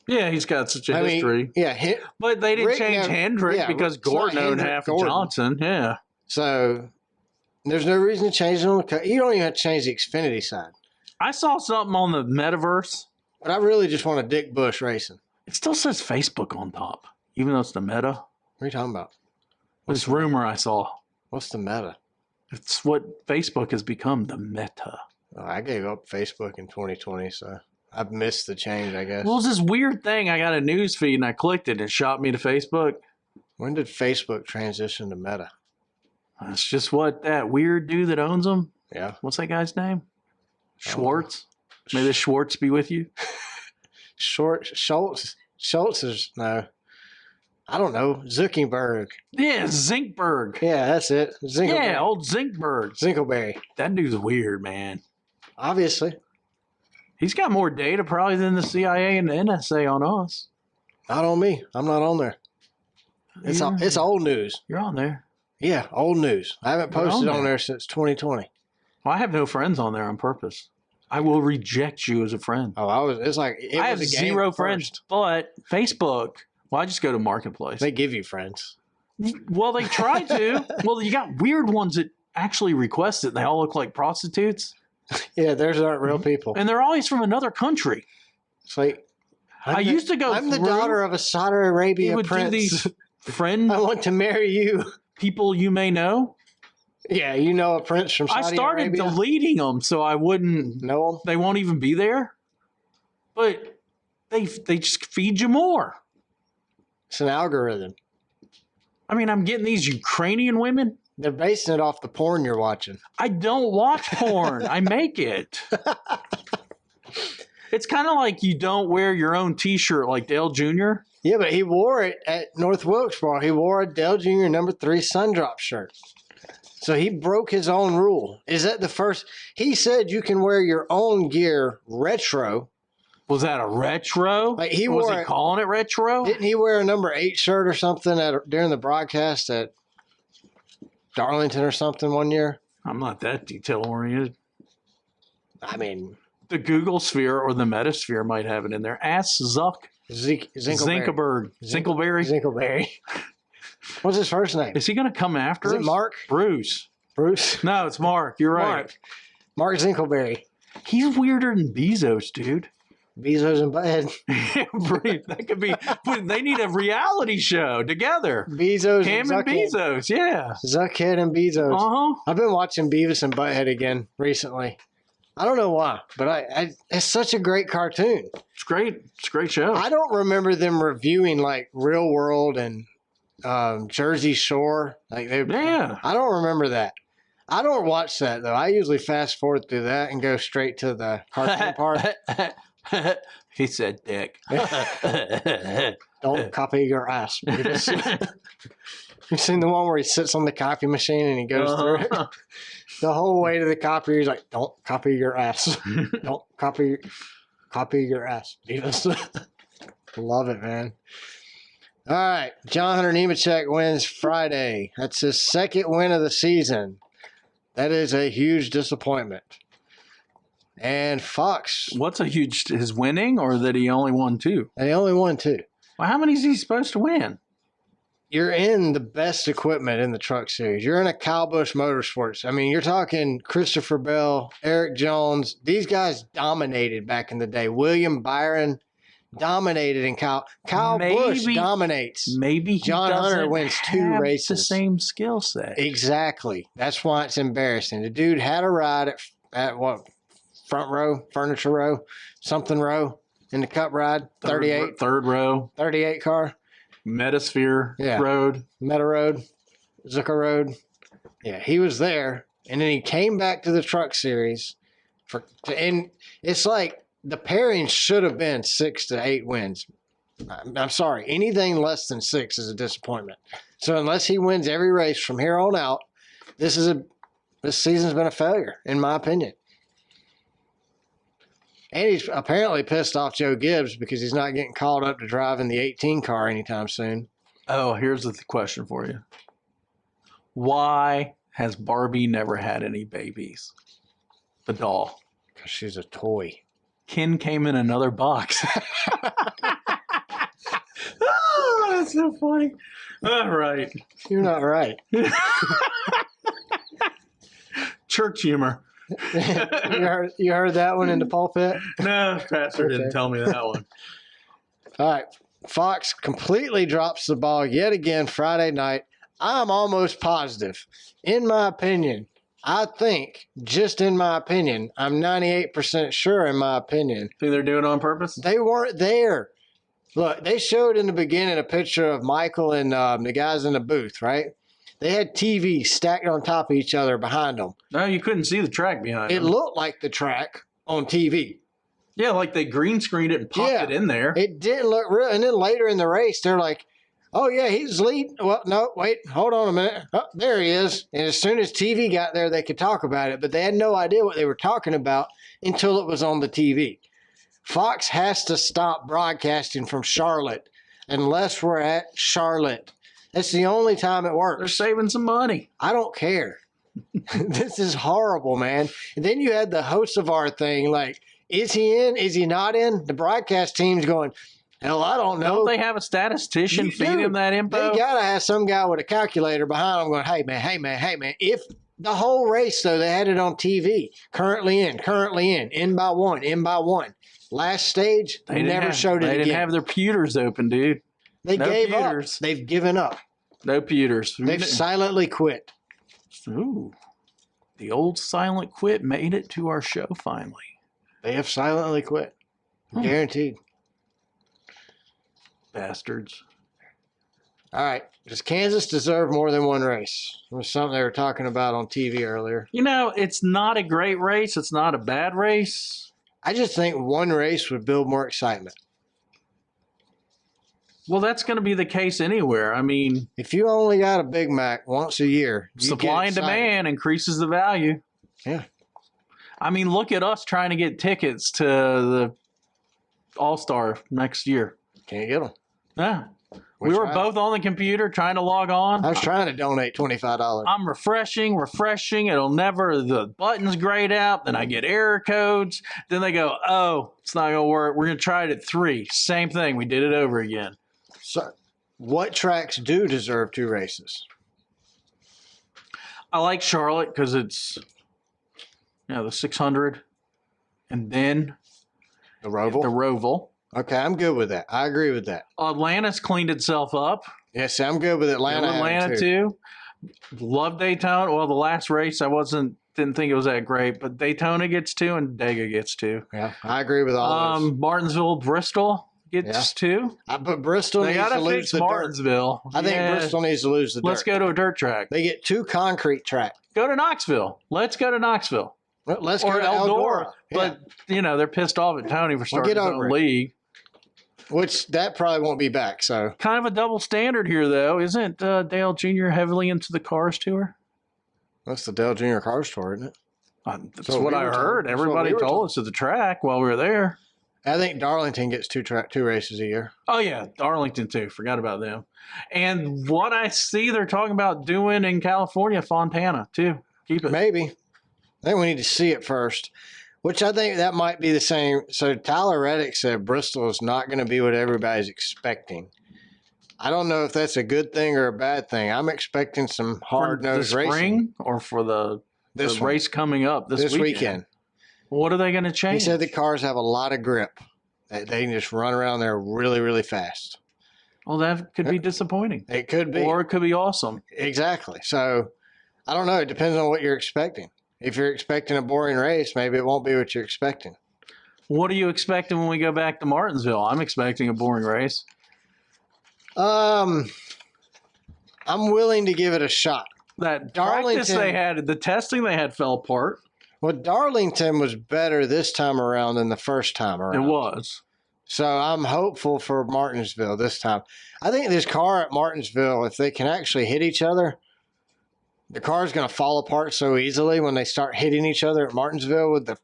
Yeah, he's got such a history. Yeah. But they didn't change Hendrick because Gordon owned half of Johnson. Yeah. So there's no reason to change it on the. You don't even have to change the Xfinity side. I saw something on the metaverse. But I really just want a Dick Busch racing. It still says Facebook on top, even though it's the meta. What are you talking about? This rumor I saw. What's the meta? It's what Facebook has become, the meta. Oh, I gave up Facebook in 2020, so I've missed the change, I guess. Well, it's this weird thing. I got a news feed and I clicked it and it shot me to Facebook. When did Facebook transition to Meta? That's just what that weird dude that owns them. Yeah. What's that guy's name? Schwartz. May the Schwartz be with you. Schultz is no. I don't know. Zuckerberg. Yeah, Zinkberg. Yeah, that's it. Yeah, old Zinkberg. Zinkleberry. That dude's weird, man. Obviously. He's got more data probably than the CIA and the NSA on us. Not on me. I'm not on there. It's old news. You're on there. Yeah, old news. I haven't posted on there since 2020. Well, I have no friends on there on purpose. I will reject you as a friend. Oh, I have zero friends, but Facebook. Well, I just go to Marketplace. They give you friends. Well, they try to. Well, you got weird ones that actually request it. And they all look like prostitutes. Yeah, theirs aren't real people. And they're always from another country. It's like, I'm the daughter of a Saudi Arabia prince. Do these friend. I want to marry you. People you may know. Yeah, you know a prince from Saudi Arabia. I started deleting them so I wouldn't know them. They won't even be there. But they just feed you more. It's an algorithm. I mean, I'm getting these Ukrainian women. They're basing it off the porn you're watching. I don't watch porn. I make it. It's kind of like you don't wear your own T-shirt like Dale Jr. Yeah, but he wore it at North Wilkesboro. He wore a Dale Jr. number 3 Sundrop shirt. So he broke his own rule. Is that the first? He said you can wear your own gear retro. Was that a retro? Like was he calling it retro? Didn't he wear a number 8 shirt or something during the broadcast at Darlington or something one year? I'm not that detail oriented. I mean, the Google Sphere or the Metasphere might have it in there. Ask Zinkleberg. Zinkleberry. What's his first name? Is he going to come after us? Is it Mark? Bruce. No, it's Mark. You're right. Mark Zinkleberry. He's weirder than Bezos, dude. Bezos and Butthead. That could be. They need a reality show together. Bezos and Bezos, yeah. Zuckhead and Bezos. Uh-huh. I've been watching Beavis and Butthead again recently. I don't know why, but it's such a great cartoon. It's great. It's a great show. I don't remember them reviewing like Real World and Jersey Shore. Yeah. I don't remember that. I don't watch that though. I usually fast forward through that and go straight to the cartoon part. He said, "Dick." Don't copy your ass. You seen the one where he sits on the copy machine and he goes through it? The whole way to the copier, he's like, "Don't copy your ass. Don't copy your ass." Love it, man. All right, John Hunter Nemechek wins Friday. That's his second win of the season. That is a huge disappointment. And Fox. What's his winning, or that he only won 2? And he only won 2. Well, how many is he supposed to win? You're in the best equipment in the truck series. You're in a Kyle Busch Motorsports. I mean, you're talking Christopher Bell, Eric Jones. These guys dominated back in the day. William Byron dominated, and Kyle Busch dominates. Maybe John Hunter wins 2 races. The same skill set. Exactly. That's why it's embarrassing. The dude had a ride at what? Front row, furniture row, something row in the Cup ride, 38. Third row. 38 car. Metasphere Road. Meta Road, Zucker Road. Yeah, he was there. And then he came back to the truck series. And it's like the pairing should have been 6 to 8 wins. I'm sorry. Anything less than 6 is a disappointment. So unless he wins every race from here on out, this season's been a failure, in my opinion. And he's apparently pissed off Joe Gibbs because he's not getting called up to drive in the 18 car anytime soon. Oh, here's the question for you. Why has Barbie never had any babies? The doll. Because she's a toy. Ken came in another box. Oh, that's so funny. All right. You're not right. Church humor. You heard that one in the pulpit? No, Pastor didn't tell me that one. All right. Fox completely drops the ball yet again Friday night. I'm almost positive. In my opinion, I think, just in my opinion, I'm 98% sure in my opinion. Think they're doing it on purpose? They weren't there. Look, they showed in the beginning a picture of Michael and the guys in the booth, right? They had TVs stacked on top of each other behind them. No, you couldn't see the track behind It them. looked like the track on TV. Yeah, like they green screened it and popped it in there. It didn't look real. And then later in the race, they're like, oh, yeah, he's leading. Well, no, wait, hold on a minute. Oh, there he is. And as soon as TV got there, they could talk about it. But they had no idea what they were talking about until it was on the TV. Fox has to stop broadcasting from Charlotte unless we're at Charlotte. That's the only time it works. They're saving some money. I don't care. This is horrible, man. And then you had the host of our thing, like, is he in? Is he not in? The broadcast team's going, hell, I don't know. Don't they have a statistician feeding him that info? They got to have some guy with a calculator behind them going, hey, man. If the whole race, though, they had it on TV, currently in by one. Last stage, they never showed it again. They didn't have their pewters open, dude. They gave up. They've given up. No pewters. They've silently quit. Ooh. The old silent quit made it to our show finally. They have silently quit. Guaranteed. Bastards. All right. Does Kansas deserve more than one race? It was something they were talking about on TV earlier. You know, it's not a great race. It's not a bad race. I just think one race would build more excitement. Well, that's going to be the case anywhere. I mean, if you only got a Big Mac once a year, supply and demand increases the value. Yeah. I mean, look at us trying to get tickets to the All-Star next year. Can't get them. Yeah. We were both on the computer trying to log on. I was trying to donate $25. I'm refreshing. It'll never, the button's grayed out. Then I get error codes. Then they go, oh, it's not going to work. We're going to try it at 3. Same thing. We did it over again. So what tracks do deserve 2 races? I like Charlotte because it's, the 600 and then the Roval. The Roval. Okay, I'm good with that. I agree with that. Atlanta's cleaned itself up. Yes, I'm good with Atlanta. Atlanta too. Love Daytona. Well, the last race didn't think it was that great, but Daytona gets 2 and Dega gets 2. Yeah, I agree with all those. Martinsville, Bristol gets 2. But Bristol needs to lose the Martinsville. Dirt. I think Bristol needs to lose the dirt. Let's go to a dirt track. They get 2 concrete tracks. Go to Knoxville. Let's go to Knoxville. Well, let's go to Eldora. But, they're pissed off at Tony for starting his own league. Which that probably won't be back. So kind of a double standard here, though, isn't Dale Jr. heavily into the Cars Tour? That's the Dale Jr. Cars Tour, isn't it? That's what I heard. Everybody told us at the track while we were there. I think Darlington gets 2 races a year. Oh yeah, Darlington too. Forgot about them. And what I see they're talking about doing in California, Fontana too. Keep it. Maybe. I think we need to see it first. Which I think that might be the same. So Tyler Reddick said Bristol is not going to be what everybody's expecting. I don't know if that's a good thing or a bad thing. I'm expecting some hard-nosed racing. Spring or for the race coming up this weekend? What are they going to change? He said the cars have a lot of grip. They can just run around there really, really fast. Well, that could be disappointing. It could be. Or it could be awesome. Exactly. So I don't know. It depends on what you're expecting. If you're expecting a boring race, maybe it won't be what you're expecting. What are you expecting when we go back to Martinsville? I'm expecting a boring race. I'm willing to give it a shot. That practice they had, the testing they had fell apart. Well, Darlington was better this time around than the first time around. It was. So I'm hopeful for Martinsville this time. I think this car at Martinsville, if they can actually hit each other, the car's going to fall apart so easily when they start hitting each other at Martinsville with the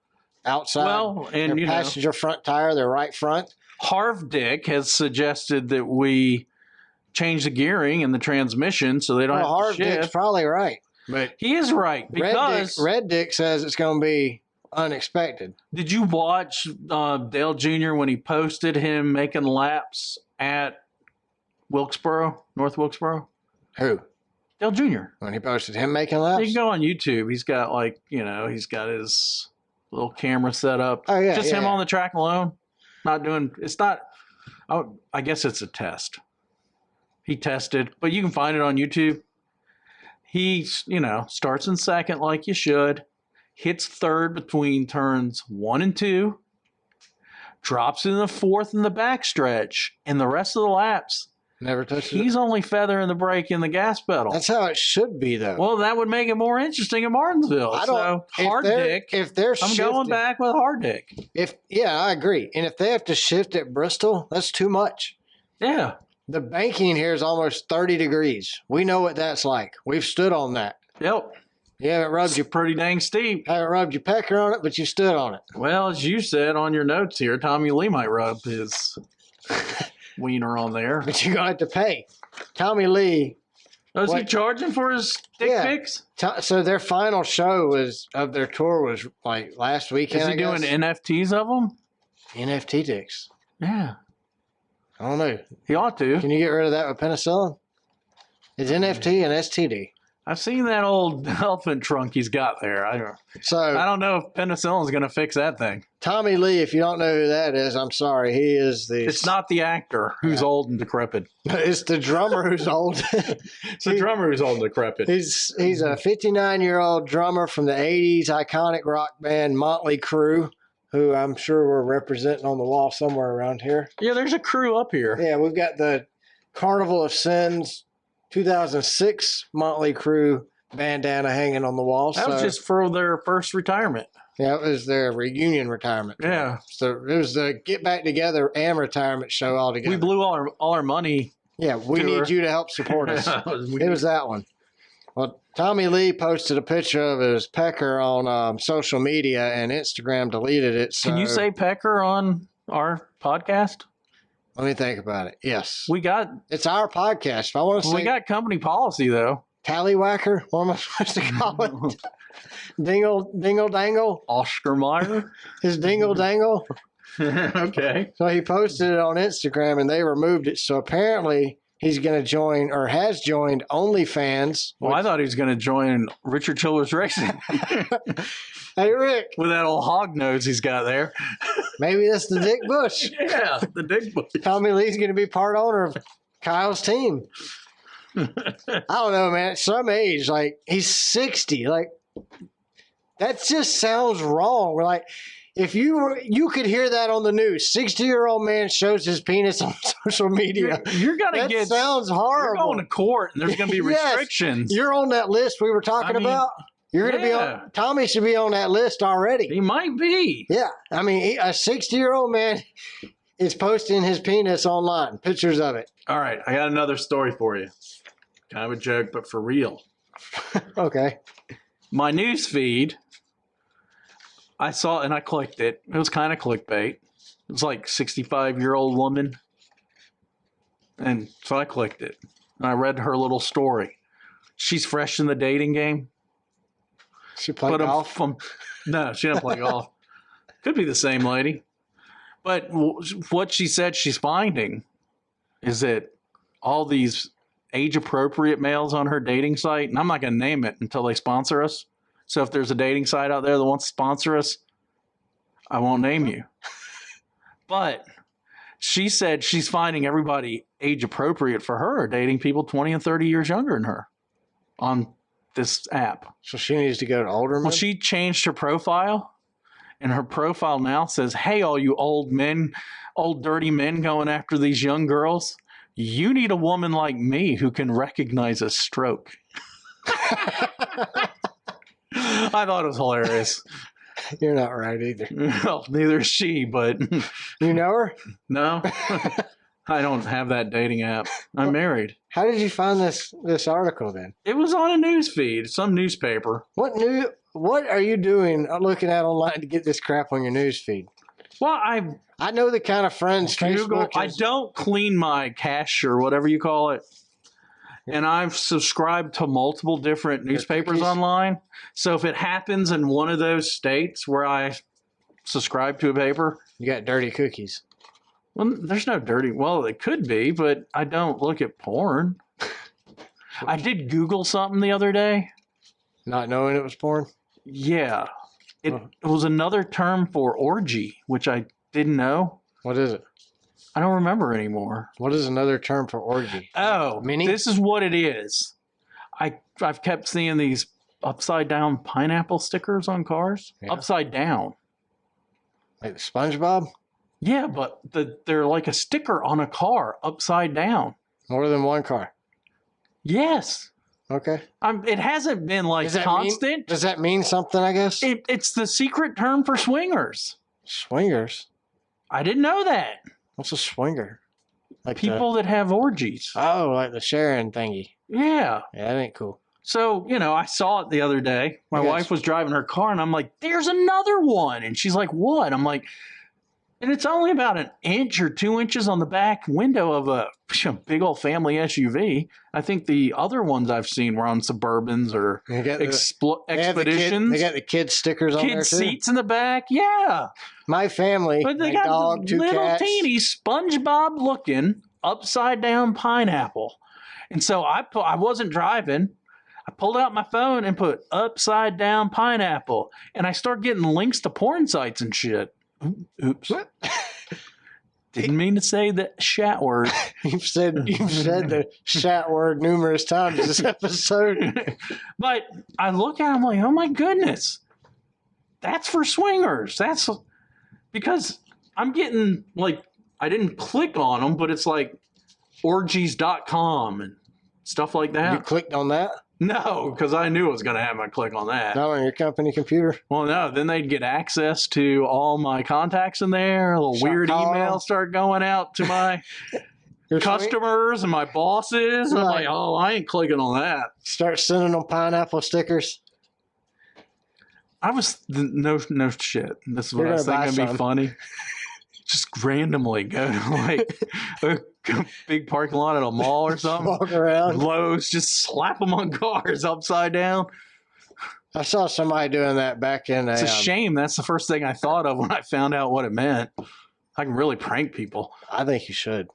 outside their passenger front tire, their right front. Harvicks has suggested that we change the gearing and the transmission so they don't have to shift. Harvicks probably right. But he is right because Red Dick says it's going to be unexpected. Did you watch Dale Jr. when he posted him making laps at Wilkesboro, North Wilkesboro? Who? Dale Jr. When he posted him making laps? You can go on YouTube. He's got he's got his little camera set up. Oh, yeah. Just him on the track alone. I guess it's a test. He tested, but you can find it on YouTube. He, starts in second like you should, hits third between turns 1 and 2, drops in the fourth in the backstretch, and the rest of the laps, Never touched it. he's only feathering the brake in the gas pedal. That's how it should be, though. Well, that would make it more interesting in Martinsville. I don't. So hard dick. If they're I'm shifting, going back with hard dick. Yeah, I agree. And if they have to shift at Bristol, that's too much. Yeah. The banking here is almost 30 degrees. We know what that's like. We've stood on that. Yep. You haven't rubbed It's your pretty dang steep. haven't rubbed your pecker on it, but you stood on it. Well, as you said on your notes here, Tommy Lee might rub his wiener on there. But you're gonna have to pay. Tommy Lee. Was he charging for his dick pics? So their final show of their tour was like last weekend. Is he doing NFTs of them? NFT dicks? Yeah. I don't know. He ought to. Can you get rid of that with penicillin? It's NFT and STD. I've seen that old elephant trunk he's got there. I don't know if penicillin's going to fix that thing. Tommy Lee, if you don't know who that is, I'm sorry. He is the... It's not the actor who's old and decrepit. It's the drummer who's old. It's the drummer who's old and decrepit. He's a 59-year-old drummer from the 80s iconic rock band Motley Crue, who I'm sure we're representing on the wall somewhere around here. Yeah, there's a crew up here. Yeah, we've got the Carnival of Sins 2006 Motley Crue bandana hanging on the wall. That was just for their first retirement. Yeah, it was their reunion retirement. Yeah. So it was the get back together and retirement show all together. We blew all our money. Yeah, we need you to help support us. It was that one. Well, Tommy Lee posted a picture of his pecker on social media, and Instagram deleted it. So Can you say pecker on our podcast? Let me think about it. Yes. It's our podcast. If I want to say we got company policy though. Tallywhacker? What am I supposed to call it? Dingle dangle? Oscar Mayer? His dingle dangle? Okay. So he posted it on Instagram and they removed it. So apparently he's going to join or has joined OnlyFans. Well, I thought he was going to join Richard Childress Racing. Hey, Rick. With that old hog nose he's got there. Maybe that's the Dick Bush. Yeah, the Dick Bush. Tommy Lee's going to be part owner of Kyle's team. I don't know, man. At some age, like he's 60. Like that just sounds wrong. We're like, if you could hear that on the news, 60-year-old man shows his penis on social media. You're gonna that get sounds horrible. You're going to court, and there's gonna be restrictions. Yes, you're on that list we were talking about. You're gonna be on. Tommy should be on that list already. He might be. Yeah, I mean, a 60-year-old man is posting his penis online, pictures of it. All right, I got another story for you. Kind of a joke, but for real. Okay. My news feed, I saw and I clicked it. It was kind of clickbait. It was like 65-year-old woman. And so I clicked it. And I read her little story. She's fresh in the dating game. She played golf? No, she didn't play golf. Could be the same lady. But what she said she's finding is that all these age-appropriate males on her dating site, and I'm not going to name it until they sponsor us. So if there's a dating site out there that wants to sponsor us, I won't name you. But she said she's finding everybody age-appropriate for her are dating people 20 and 30 years younger than her on this app. So she needs to go to older men? Well, she changed her profile, and her profile now says, hey, all you old men, old dirty men going after these young girls, you need a woman like me who can recognize a stroke. I thought it was hilarious. You're not right either. Well, neither is she, but... You know her? No. I don't have that dating app. I'm married. How did you find this article then? It was on a news feed, some newspaper. What are you doing looking at online to get this crap on your news feed? Well, I know the kind of friends Facebook I don't clean my cache or whatever you call it. And I've subscribed to multiple different newspapers online. So if it happens in one of those states where I subscribe to a paper. You got dirty cookies. Well, there's no dirty. Well, it could be, but I don't look at porn. I did Google something the other day. Not knowing it was porn? Yeah. It was another term for orgy, which I didn't know. What is it? I don't remember anymore. What is another term for orgy? Oh, Mini? This is what it is. I've kept seeing these upside down pineapple stickers on cars. Yeah. Upside down. Like the SpongeBob? Yeah, but they're like a sticker on a car upside down. More than one car. Yes. Okay. It hasn't been like constant. Does that mean something, I guess? It's the secret term for swingers. Swingers? I didn't know that. What's a swinger? Like people that have orgies. Oh, like the sharing thingy. Yeah. Yeah, that ain't cool. So, I saw it the other day. My wife was driving her car, and I'm like, there's another one. And she's like, what? I'm like, and it's only about an inch or 2 inches on the back window of a big old family SUV. I think the other ones I've seen were on Suburbans or Expeditions. They got the kids stickers on there, too. Kids seats in the back. Yeah. My family, but they my got dog, two little cats. teeny SpongeBob looking upside down pineapple. And so I wasn't driving. I pulled out my phone and put upside down pineapple. And I started getting links to porn sites and shit. Oops. Didn't mean to say the shat word. You've said the shat word numerous times this episode. But I look at it, I'm like, oh my goodness. That's for swingers. That's because I'm getting like, I didn't click on them, but it's like orgies.com and stuff like that. You clicked on that? No, because I knew it was going to have my click on that. Not on your company computer? Well, no. Then they'd get access to all my contacts in there. A little weird emails start going out to my customers and my bosses. And I'm like, oh, I ain't clicking on that. Start sending them pineapple stickers. I was, no shit. This is what I was thinking would be funny. Just randomly go to like a big parking lot at a mall or something. Walk around. Lowe's, just slap them on cars upside down. I saw somebody doing that back in It's a shame. That's the first thing I thought of when I found out what it meant. I can really prank people. I think you should.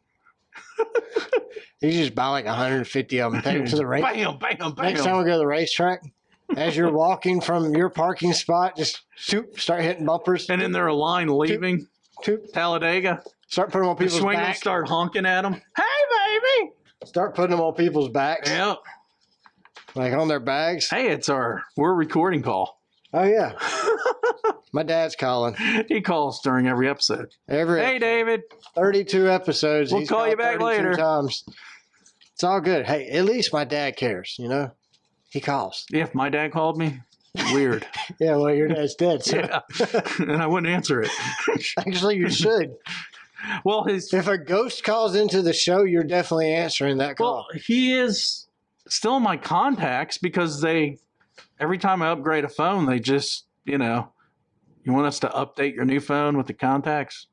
You just buy like 150 of them, take them to the race. Bam, bam, bam. Next time we go to the racetrack, as you're walking from your parking spot, just start hitting bumpers. And then they're a line leaving. Talladega. Start putting them on people's backs. The swingers start honking at them. Hey, baby! Start putting them on people's backs. Yep. Like on their bags. Hey, we're recording call. Oh, yeah. My dad's calling. He calls during every episode. Hey, David. 32 episodes. We'll call you back later. Times. It's all good. Hey, at least my dad cares, He calls. Yeah, if my dad called me, weird. Yeah, well, your dad's dead. So. Yeah, and I wouldn't answer it. Actually, you should. Well, if a ghost calls into the show, you're definitely answering that call. Well, he is still in my contacts because every time I upgrade a phone, they just, you want us to update your new phone with the contacts?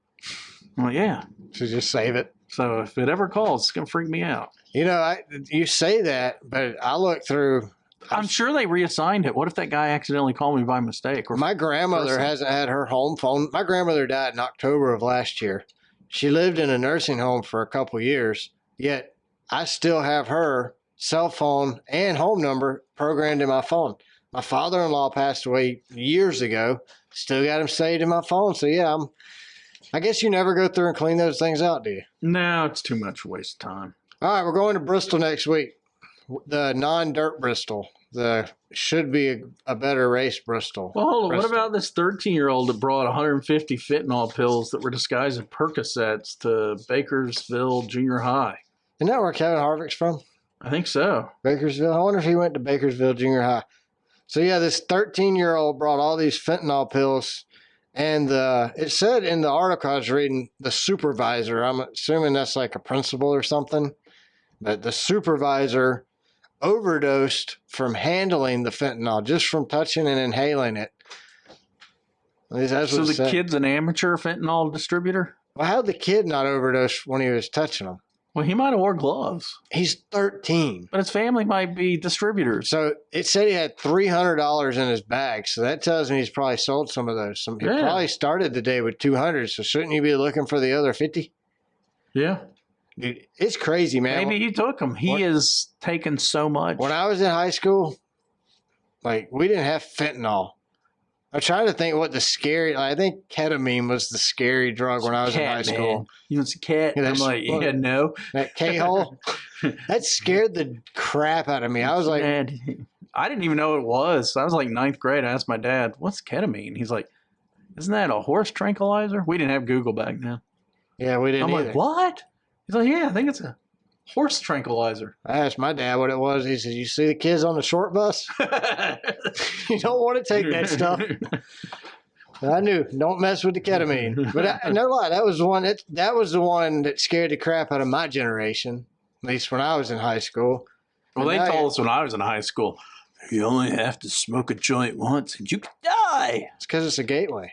I'm like, yeah. So just save it. So if it ever calls, it's going to freak me out. You say that, but I look through. I'm sure they reassigned it. What if that guy accidentally called me by mistake? My grandmother hasn't had her home phone. My grandmother died in October of last year. She lived in a nursing home for a couple years, yet I still have her cell phone and home number programmed in my phone. My father-in-law passed away years ago. Still got him saved in my phone. So, yeah, I guess you never go through and clean those things out, do you? No, it's too much waste of time. All right, we're going to Bristol next week. The non-dirt Bristol. Should be a better race Bristol. Well, hold on. What about this 13-year-old that brought 150 fentanyl pills that were disguised as Percocets to Bakersville Junior High? Isn't that where Kevin Harvicks from? I think so. Bakersville? I wonder if he went to Bakersville Junior High. So, yeah, this 13-year-old brought all these fentanyl pills, and it said in the article I was reading, the supervisor, I'm assuming that's like a principal or something, but the supervisor overdosed from handling the fentanyl, just from touching and inhaling it. So the kid's an amateur fentanyl distributor? Well, how'd the kid not overdose when he was touching them? Well, he might have wore gloves. He's 13. But his family might be distributors. So it said he had $300 in his bag. So that tells me he's probably sold some of those. He probably started the day with 200. So shouldn't you be looking for the other 50? Yeah. Dude, it's crazy, man. Maybe he took them. He has taken so much. When I was in high school, we didn't have fentanyl. I'm trying to think what I think ketamine was the scary drug when I was in high school. Man. You want some cat? Yeah, I'm like, yeah, no. That K-hole? That scared the crap out of me. I was like... Man, I didn't even know what it was. I was like 9th grade. I asked my dad, what's ketamine? He's like, isn't that a horse tranquilizer? We didn't have Google back then. Yeah, we didn't I'm either. like, what? He's like, yeah, I think it's a horse tranquilizer. I asked my dad what it was. He said, "You see the kids on the short bus? You don't want to take that stuff." But I knew, don't mess with the ketamine. But no lie, that was the one that scared the crap out of my generation. At least when I was in high school. Well, they told us when I was in high school, you only have to smoke a joint once and you can die. It's because it's a gateway.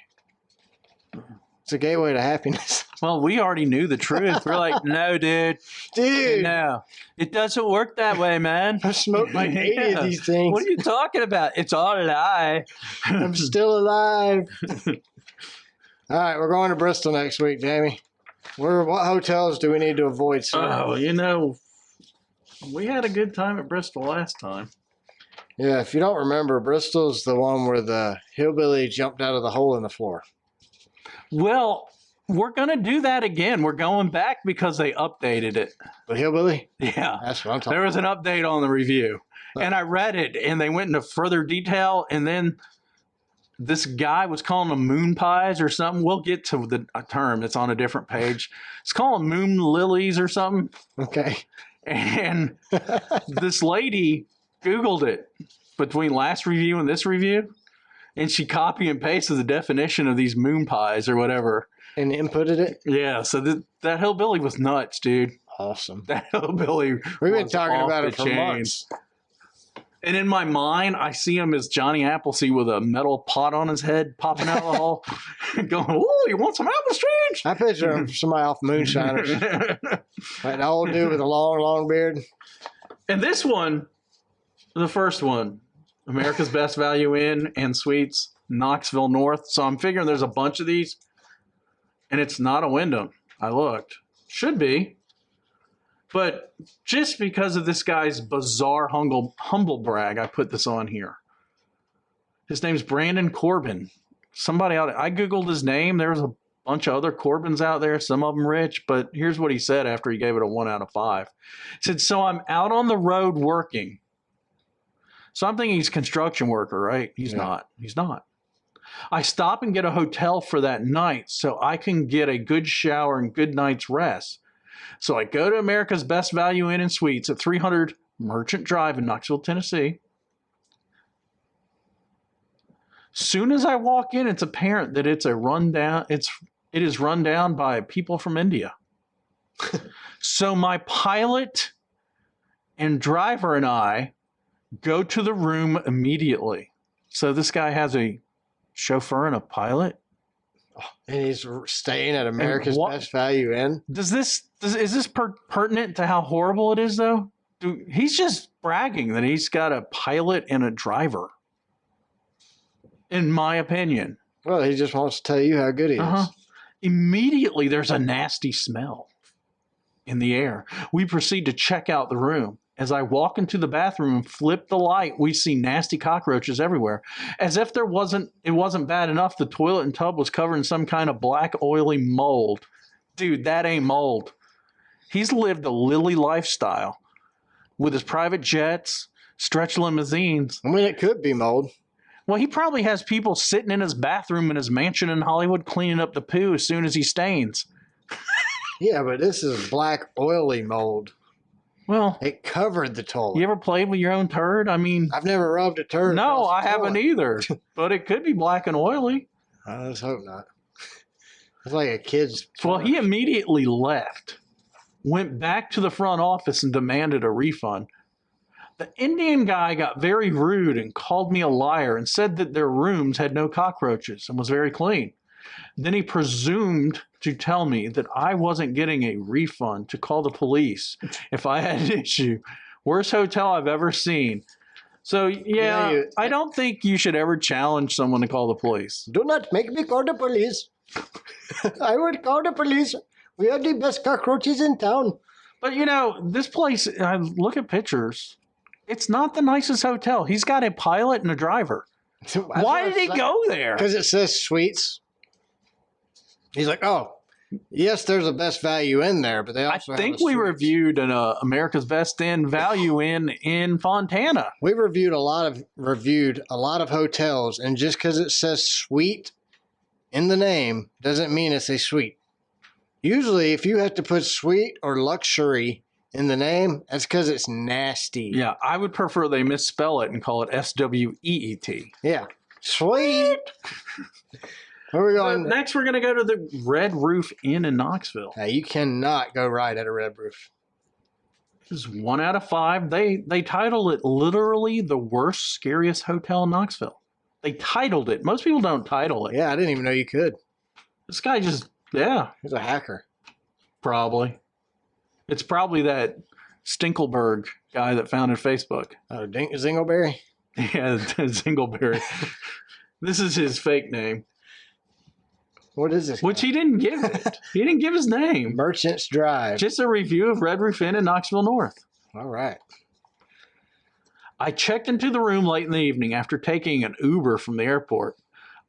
It's a gateway to happiness. Well, we already knew the truth. We're like, no, dude. No, it doesn't work that way, man. I've smoked like 80 of these things. What are you talking about? It's all a lie. I'm still alive. All right, we're going to Bristol next week, Jamie. What hotels do we need to avoid, sir? Oh, you know, we had a good time at Bristol last time. Yeah, if you don't remember, Bristol's the one where the hillbilly jumped out of the hole in the floor. Well, we're going to do that again. We're going back because they updated it. The hillbilly? Yeah. That's what I'm talking about. There was an update on the review. And I read it, and they went into further detail, and then this guy was calling them moon pies or something. We'll get to the term. It's on a different page. It's called moon lilies or something. Okay. And this lady Googled it between last review and this review, and she copy and pasted the definition of these moon pies or whatever. And inputted it? Yeah, so that hillbilly was nuts, dude. Awesome. That hillbilly We've been talking about it for months. And in my mind, I see him as Johnny Appleseed with a metal pot on his head popping out of the hole, going, "Oh, you want some apple strange?" I picture him somebody off Moonshiners. Like the old dude with a long, long beard. And this one, the first one, America's Best Value Inn and Suites, Knoxville North. So I'm figuring there's a bunch of these, and it's not a Wyndham. I looked. Should be. But just because of this guy's bizarre humble brag, I put this on here. His name's Brandon Corbin. Somebody out there, I Googled his name. There was a bunch of other Corbins out there, some of them rich, but here's what he said after he gave it a 1 out of 5. He said, so I'm out on the road working. So I'm thinking he's a construction worker, right? He's not. He's not. I stop and get a hotel for that night so I can get a good shower and good night's rest. So I go to America's Best Value Inn and Suites at 300 Merchant Drive in Knoxville, Tennessee. Soon as I walk in, it's apparent that it is run down by people from India. So my pilot and driver and I go to the room immediately. So this guy has a chauffeur and a pilot. And he's staying at America's Best Value Inn. Is this pertinent to how horrible it is, though? He's just bragging that he's got a pilot and a driver, in my opinion. Well, he just wants to tell you how good he is. Immediately, there's a nasty smell in the air. We proceed to check out the room. As I walk into the bathroom and flip the light, we see nasty cockroaches everywhere. As if it wasn't bad enough, the toilet and tub was covered in some kind of black, oily mold. Dude, that ain't mold. He's lived a lily lifestyle with his private jets, stretch limousines. I mean, it could be mold. Well, he probably has people sitting in his bathroom in his mansion in Hollywood cleaning up the poo as soon as he stains. Yeah, but this is black, oily mold. Well, it covered the toilet. You ever played with your own turd? I mean, I've never rubbed a turd. No, I haven't either. But it could be black and oily. I just hope not. It's like a kid's. Well, he immediately left, went back to the front office and demanded a refund. The Indian guy got very rude and called me a liar and said that their rooms had no cockroaches and was very clean. Then he presumed to tell me that I wasn't getting a refund to call the police if I had an issue. Worst hotel I've ever seen. So, yeah, I don't think you should ever challenge someone to call the police. Do not make me call the police. I would call the police. We are the best cockroaches in town. But, you know, this place, I look at pictures. It's not the nicest hotel. He's got a pilot and a driver. Why did he go there? Because it says suites. He's like, oh, yes, there's a Best Value Inn there, but they also I think we reviewed an America's Best Inn Value Inn in Fontana. We reviewed a lot of hotels, and just because it says suite in the name doesn't mean it's a suite. Usually, if you have to put suite or luxury in the name, that's because it's nasty. Yeah, I would prefer they misspell it and call it SWEET. Yeah. Sweet. Where are we going? Next, we're going to go to the Red Roof Inn in Knoxville. Now, you cannot go right at a Red Roof. This is 1 out of 5. They titled it literally the worst, scariest hotel in Knoxville. They titled it. Most people don't title it. Yeah, I didn't even know you could. This guy just, yeah. He's a hacker. Probably. It's probably that Stinkelberg guy that founded Facebook. Oh, Zingleberry? Yeah, Zingleberry. This is his fake name. What is this? Which he didn't give it. He didn't give his name. Merchants Drive. Just a review of Red Roof Inn in Knoxville North. All right. I checked into the room late in the evening after taking an Uber from the airport.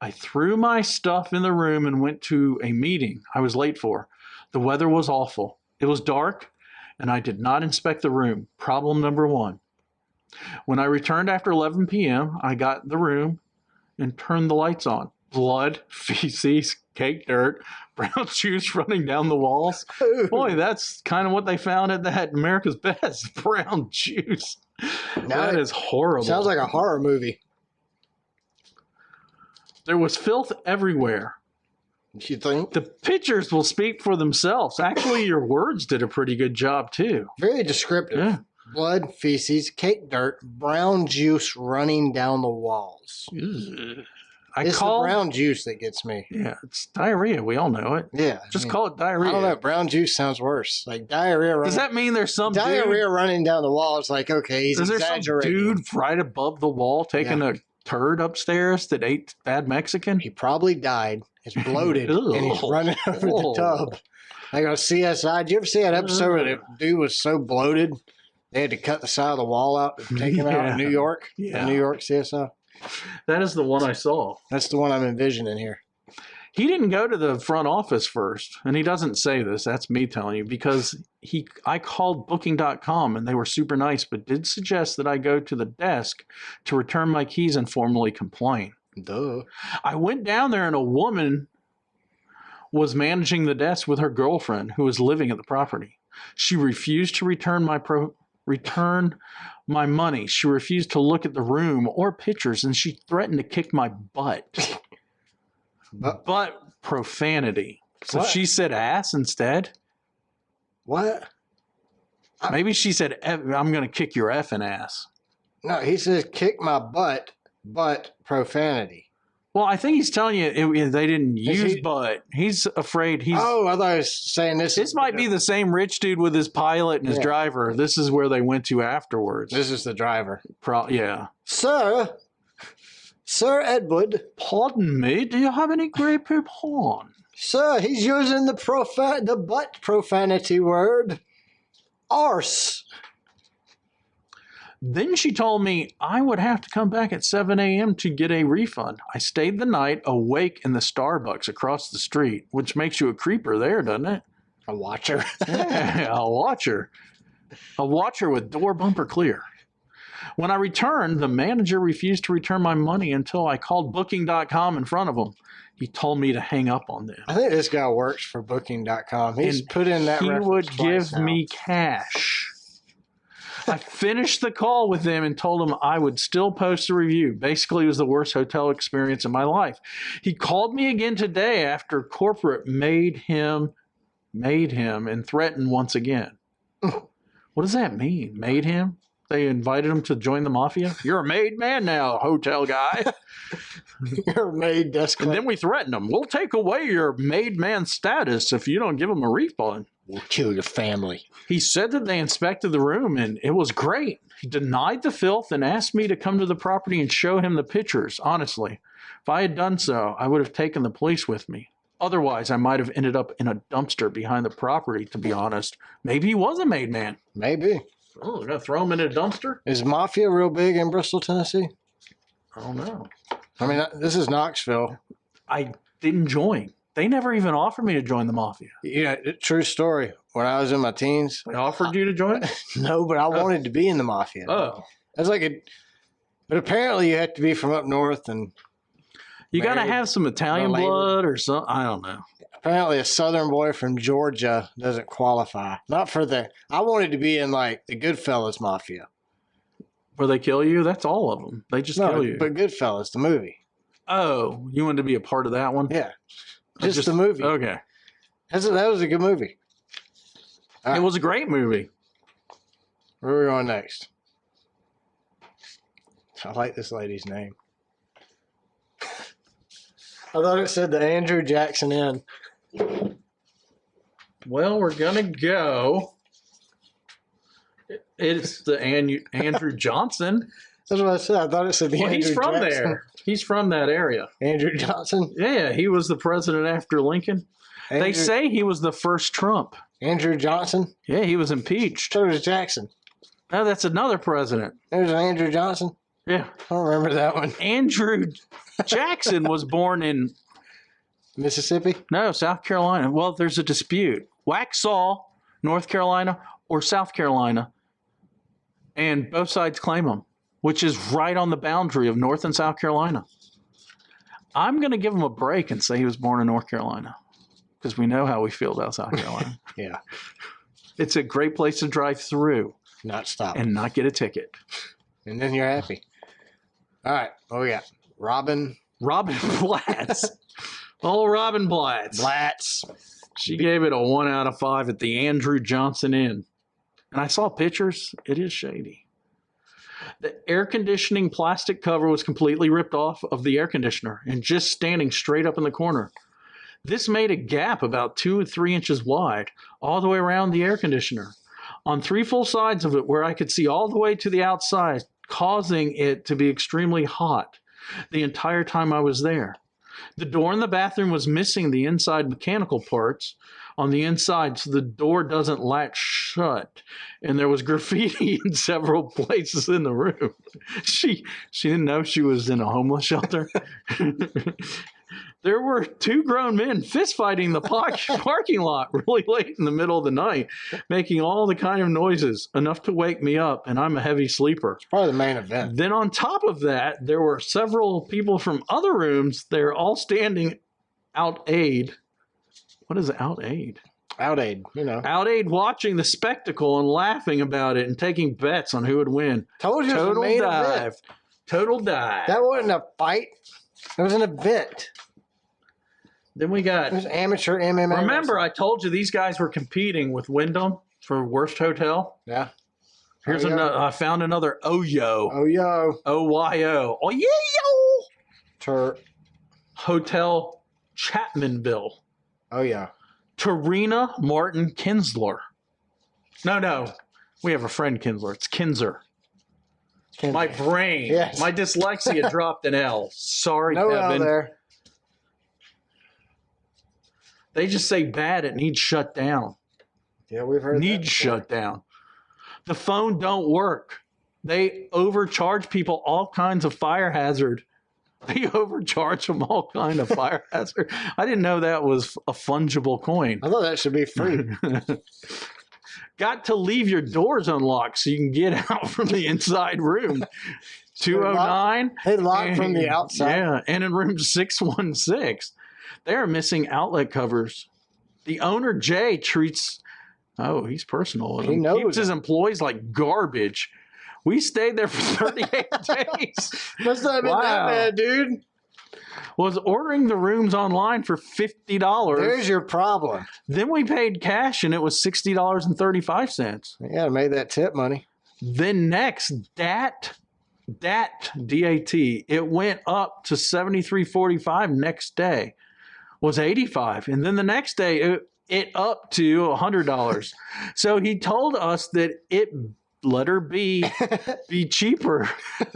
I threw my stuff in the room and went to a meeting I was late for. The weather was awful. It was dark, and I did not inspect the room. Problem number 1. When I returned after 11 p.m., I got the room and turned the lights on. Blood, feces, cake dirt, brown juice running down the walls. Boy, that's kind of what they found at that America's Best. Brown juice. That is horrible. Sounds like a horror movie. There was filth everywhere. You think? The pictures will speak for themselves. Actually, your words did a pretty good job, too. Very descriptive. Yeah. Blood, feces, cake dirt, brown juice running down the walls. It's the brown juice that gets me. Yeah, it's diarrhea. We all know it. Yeah. Just call it diarrhea. I don't know. Brown juice sounds worse. Like diarrhea. Does that mean there's some diarrhea running down the wall? It's like, okay, he's exaggerating. Is there some dude right above the wall taking a turd upstairs that ate bad Mexican? He probably died. It's bloated, and he's running over the tub. Like on CSI. Did you ever see that episode where the dude was so bloated they had to cut the side of the wall out and take him out in New York? Yeah. New York CSI. That is the one I saw. That's the one I'm envisioning here. He didn't go to the front office first, and he doesn't say this. That's me telling you, because I called Booking.com, and they were super nice, but did suggest that I go to the desk to return my keys and formally complain. Duh. I went down there, and a woman was managing the desk with her girlfriend who was living at the property. She refused to return my money. She refused to look at the room or pictures, and she threatened to kick my butt. But profanity. So What? she said ass instead. What? Maybe she said, I'm going to kick your effing ass. No, he says kick my butt, but profanity. Well, I think he's telling you they didn't use butt. He's afraid he's... Oh, I thought he was saying this. This might be the same rich dude with his pilot and his driver. This is where they went to afterwards. This is the driver. Yeah. Sir Edward. Pardon me, do you have any Grey Poop horn? Sir, he's using the butt profanity word. Arse. Then she told me I would have to come back at 7 a.m. to get a refund. I stayed the night awake in the Starbucks across the street, which makes you a creeper there, doesn't it? A watcher. Yeah, a watcher. A watcher with door bumper clear. When I returned, the manager refused to return my money until I called Booking.com in front of him. He told me to hang up on them. I think this guy works for Booking.com. He's put in that. He would give me cash. I finished the call with them and told him I would still post a review. Basically, it was the worst hotel experience in my life. He called me again today after corporate made him and threatened once again. What does that mean? Made him? They invited him to join the mafia? You're a made man now, hotel guy. You're a made desk. And then we threatened him. We'll take away your made man status if you don't give him a refund. We'll kill your family. He said that they inspected the room and it was great. He denied the filth and asked me to come to the property and show him the pictures. Honestly, if I had done so, I would have taken the police with me. Otherwise, I might have ended up in a dumpster behind the property, to be honest. Maybe he was a made man. Maybe. Oh, they're going to throw him in a dumpster? Is mafia real big in Bristol, Tennessee? I don't know. I mean, this is Knoxville. I didn't join. They never even offered me to join the mafia. Yeah, true story. When I was in my teens. They offered you to join? No, but I wanted to be in the mafia. Oh. That's like but apparently you have to be from up north and. You got to married, have some Italian related. blood or something. I don't know. Apparently, a Southern boy from Georgia doesn't qualify. Not for the. I wanted to be in like the Goodfellas Mafia. Where they kill you? That's all of them. They just kill you. But Goodfellas, the movie. Oh, you wanted to be a part of that one? Yeah, just the movie. Okay. That was a good movie. It was a great movie. Where are we going next? I like this lady's name. I thought it said the Andrew Jackson Inn. Well, we're going to go. It's the Andrew Johnson. That's what I said. I thought it said the Andrew He's from Jackson. there. He's from that area. Andrew Johnson? Yeah, he was the president after Lincoln. They say he was the first Trump. Andrew Johnson? Yeah, he was impeached. So was Jackson. No, that's another president. There's an Andrew Johnson? Yeah. I don't remember that one. Andrew Jackson was born in Mississippi? No, South Carolina. Well, there's a dispute. Waxhaw, North Carolina, or South Carolina. And both sides claim him, which is right on the boundary of North and South Carolina. I'm going to give him a break and say he was born in North Carolina because we know how we feel about South Carolina. Yeah. It's a great place to drive through. Not stop. And not get a ticket. And then you're happy. All right. What we got? Robin Blatz. Oh, Robin Blatz. Blatz. She gave it a 1 out of 5 at the Andrew Johnson Inn. And I saw pictures. It is shady. The air conditioning plastic cover was completely ripped off of the air conditioner and just standing straight up in the corner. This made a gap about 2 or 3 inches wide all the way around the air conditioner on 3 full sides of it where I could see all the way to the outside, causing it to be extremely hot the entire time I was there. The door in the bathroom was missing the inside mechanical parts on the inside, so the door doesn't latch shut. And there was graffiti in several places in the room. She didn't know she was in a homeless shelter. There were 2 grown men fistfighting the parking lot really late in the middle of the night, making all the kind of noises, enough to wake me up, and I'm a heavy sleeper. It's probably the main event. Then on top of that, there were several people from other rooms. They're all standing out-aid. What is out-aid? Out-aid, you know. Out-aid watching the spectacle and laughing about it and taking bets on who would win. Told you Total it was the main dive. event. Total dive. That wasn't a fight. It was an event. Then we got... It was amateur MMA. Remember, I told you these guys were competing with Wyndham for worst hotel? Yeah. Here's another. I found another Oyo. Oyo. O-Y-O. Oyo. Hotel Chapmanville. Oh, yeah. Tarina Martin Kinsler. No. We have a friend Kinsler. It's Kinzer. My brain. Yes. My dyslexia dropped an L. Sorry, No Kevin. L there. They just say bad. It needs shut down. Yeah, we've heard Needs shut down. The phone don't work. They overcharge people all kinds of fire hazard. They overcharge them all kind of fire hazard. I didn't know that was a fungible coin. I thought that should be free. Got to leave your doors unlocked so you can get out from the inside room. 209. They lock from the outside. Yeah, and in room 616. They are missing outlet covers. The owner, Jay, treats... Oh, he's personal with him. knows Keeps his employees like garbage. We stayed there for 38 days. Must not have been that bad, dude. Was ordering the rooms online for $50. There's your problem. Then we paid cash and it was $60.35. You gotta make that tip money. Then next, DAT, D-A-T, it went up to $73.45 next day. Was $85. And then the next day, it up to $100. So he told us that it better be cheaper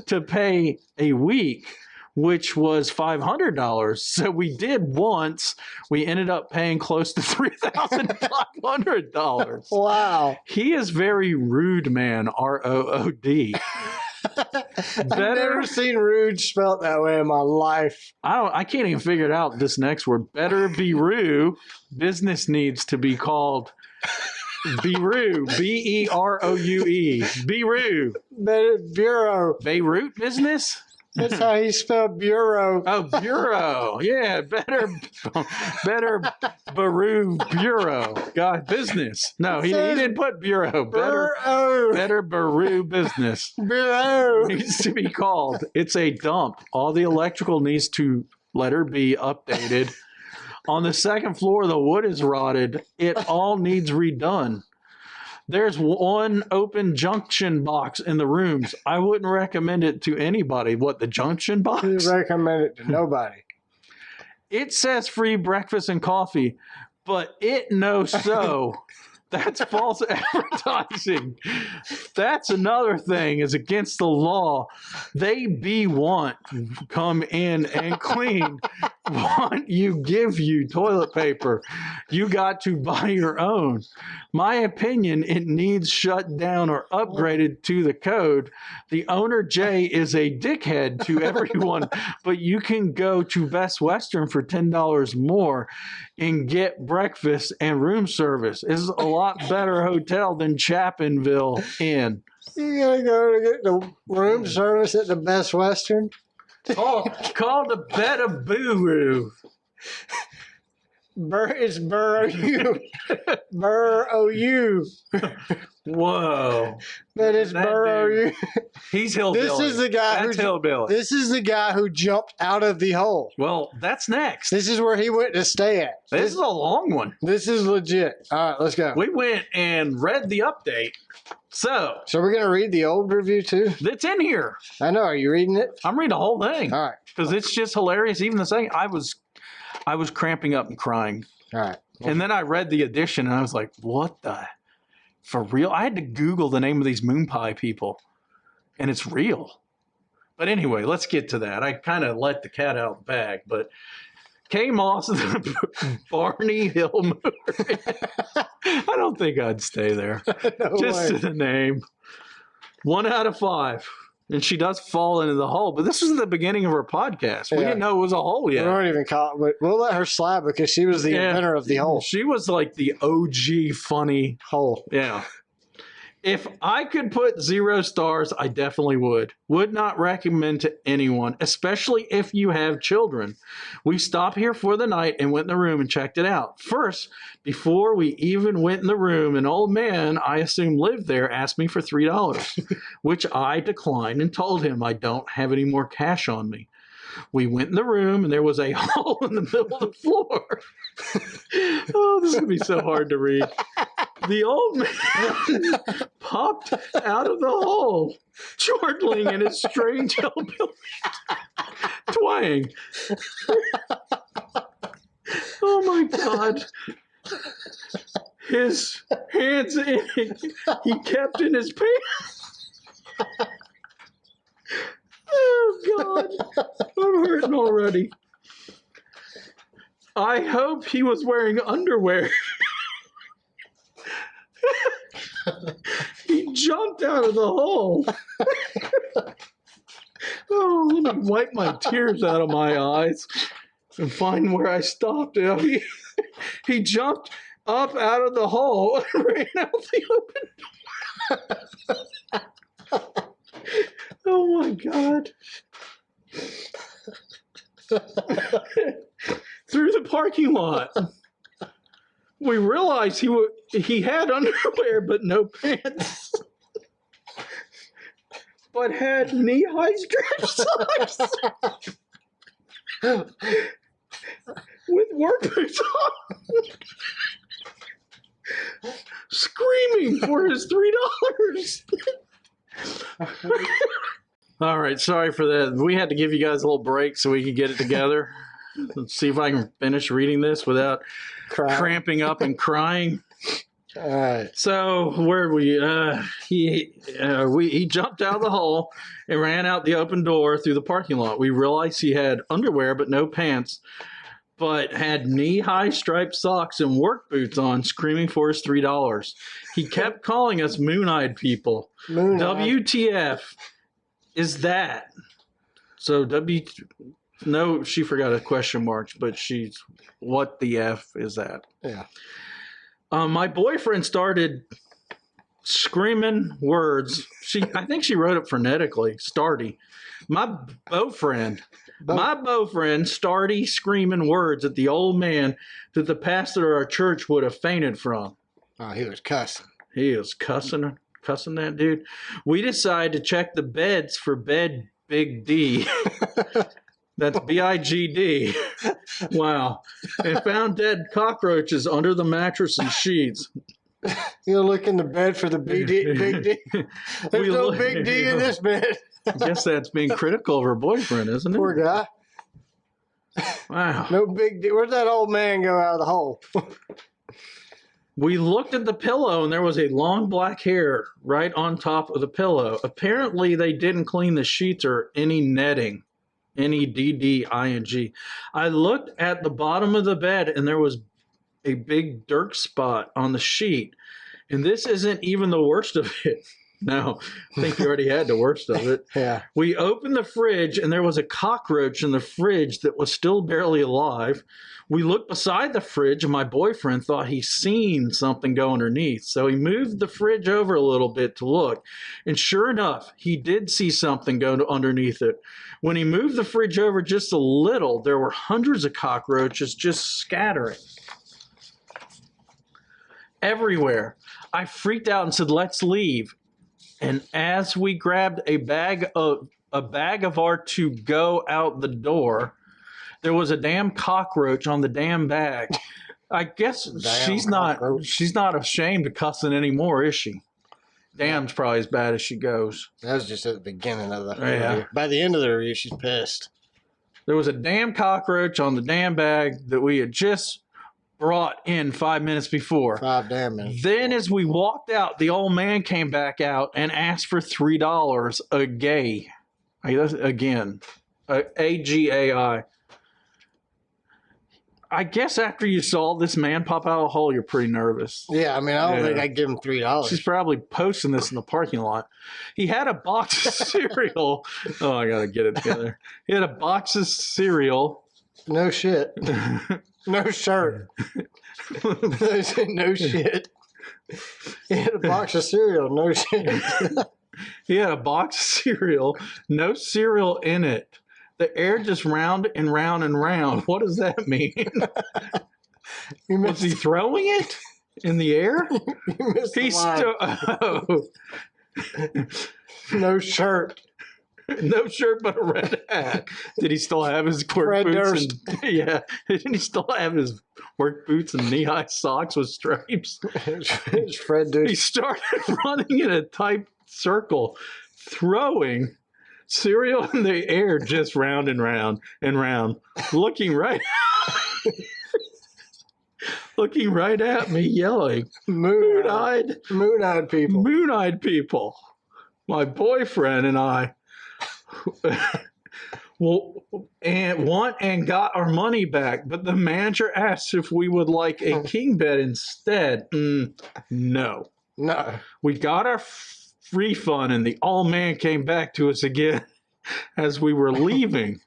to pay a week, which was $500. So we did once. We ended up paying close to $3,500. Wow. He is very rude, man. R-O-O-D. I've never seen rude spelt that way in my life. I can't even figure it out. This next word, better be rue. Business needs to be called Beirut. B-E-R-O-U-E. Beirut. Bureau. Beirut business. That's how he spelled bureau. Oh, bureau. Yeah, better Baru bureau. God, business. No, he didn't put bureau. Better Baru business. Bureau. Needs to be called. It's a dump. All the electrical needs to letter B updated. On the second floor, the wood is rotted. It all needs redone. There's one open junction box in the rooms. I wouldn't recommend it to anybody. What, the junction box? You recommend it to nobody. It says free breakfast and coffee, but it knows so. That's false advertising. That's another thing, is against the law. They come in and clean. Give you toilet paper. You got to buy your own. My opinion, it needs shut down or upgraded to the code. The owner, Jay, is a dickhead to everyone, but you can go to Best Western for $10 more and get breakfast and room service. It's a lot better hotel than Chapinville Inn. You gotta go to get the room service at the Best Western? Call the Beta Boo. It's Burrow-U. Burrow-U. Whoa. But it's Burrow-U. He's Hillbill. This is the guy This is the guy who jumped out of the hole. Well, that's next. This is where he went to stay at. This is a long one. This is legit. All right, let's go. We went and read the update. So we're going to read the old review too? It's in here. I know. Are you reading it? I'm reading the whole thing. All right. Because it's just hilarious. Even the second, I was cramping up and crying. All right. And then I read the edition and I was like, what the? For real? I had to Google the name of these moon pie people. And it's real. But anyway, let's get to that. I kind of let the cat out of the bag. But K. Moss, the Barney Hill movie. I don't think I'd stay there. No Just way. to the name. 1 out of 5. And she does fall into the hole. But this was the beginning of her podcast. We didn't know it was a hole yet. We weren't even caught, but we'll let her slide because she was the inventor of the hole. She was like the OG funny hole. Yeah. If I could put 0 stars, I definitely would. Would not recommend to anyone, especially if you have children. We stopped here for the night and went in the room and checked it out. First, before we even went in the room, an old man I assume lived there asked me for $3, which I declined and told him I don't have any more cash on me. We went in the room and there was a hole in the middle of the floor. Oh, this is going to be so hard to read. The old man popped out of the hole, chortling in his strange hillbilly twang. Oh my God. His hands he kept in his pants. Oh God. I'm hurting already. I hope he was wearing underwear. He jumped out of the hole. Oh, let me wipe my tears out of my eyes and find where I stopped. He jumped up out of the hole and ran out the open door. Oh my God. Through the parking lot. We realized he had underwear but no pants. But had knee-high strap socks. With work boots on. Screaming for his $3. All right, sorry for that. We had to give you guys a little break so we could get it together. Let's see if I can finish reading this without cramping up and crying. All right. So where were we? He jumped out of the hole and ran out the open door through the parking lot. We realized he had underwear but no pants, but had knee-high striped socks and work boots on, screaming for his $3. He kept calling us moon-eyed people. WTF is that? So no, she forgot a question mark, but what the F is that? Yeah. My boyfriend started screaming words. I think she wrote it phonetically. Starty. My beaufriend starty screaming words at the old man that the pastor of our church would have fainted from. Oh, he was cussing. He was cussing that dude. We decided to check the beds for bed Big D. That's BIGD. Wow. And found dead cockroaches under the mattress and sheets. You look in the bed for the Big D. There's no Big D in this bed. I guess that's being critical of her boyfriend, isn't it? Poor guy. Wow. No Big D. Where'd that old man go out of the hole? We looked at the pillow, and there was a long black hair right on top of the pillow. Apparently, they didn't clean the sheets or any netting. NEDDING. I looked at the bottom of the bed, and there was a big dirt spot on the sheet. And this isn't even the worst of it. No, I think you already had the worst of it. Yeah. We opened the fridge, and there was a cockroach in the fridge that was still barely alive. We looked beside the fridge, and my boyfriend thought he seen something go underneath. So he moved the fridge over a little bit to look. And sure enough, he did see something go underneath it. When he moved the fridge over just a little, there were hundreds of cockroaches just scattering everywhere. I freaked out and said, "Let's leave." And as we grabbed a bag of our to go out the door, there was a damn cockroach on the damn bag. I guess she's not ashamed of cussing anymore, is she? Damn's probably as bad as she goes. That was just at the beginning of the review. By the end of the review, she's pissed. There was a damn cockroach on the damn bag that we had just brought in 5 minutes before. 5 damn minutes. Then as we walked out, the old man came back out and asked for $3 a gay. Again, AGAI. I guess after you saw this man pop out of the hole, you're pretty nervous. Yeah, I mean, I don't think I'd give him $3. She's probably posting this in the parking lot. He had a box of cereal. Oh, I got to get it together. He had a box of cereal. No shit. No shirt. No shit. He had a box of cereal. No shit. He had a box of cereal. No cereal in it. The air just round and round and round. What does that mean? Was he throwing it in the air? You missed the line. No shirt. No shirt, but a red hat. Did he still have his work boots? Yeah. Didn't he still have his work boots and knee-high socks with stripes? It's Fred Durst. He started running in a tight circle, throwing cereal in the air just round and round and round, looking right at me, yelling, moon-eyed people. Moon-eyed people. My boyfriend and I got our money back, but the manager asked if we would like a king bed instead. No. We got our refund, and the old man came back to us again as we were leaving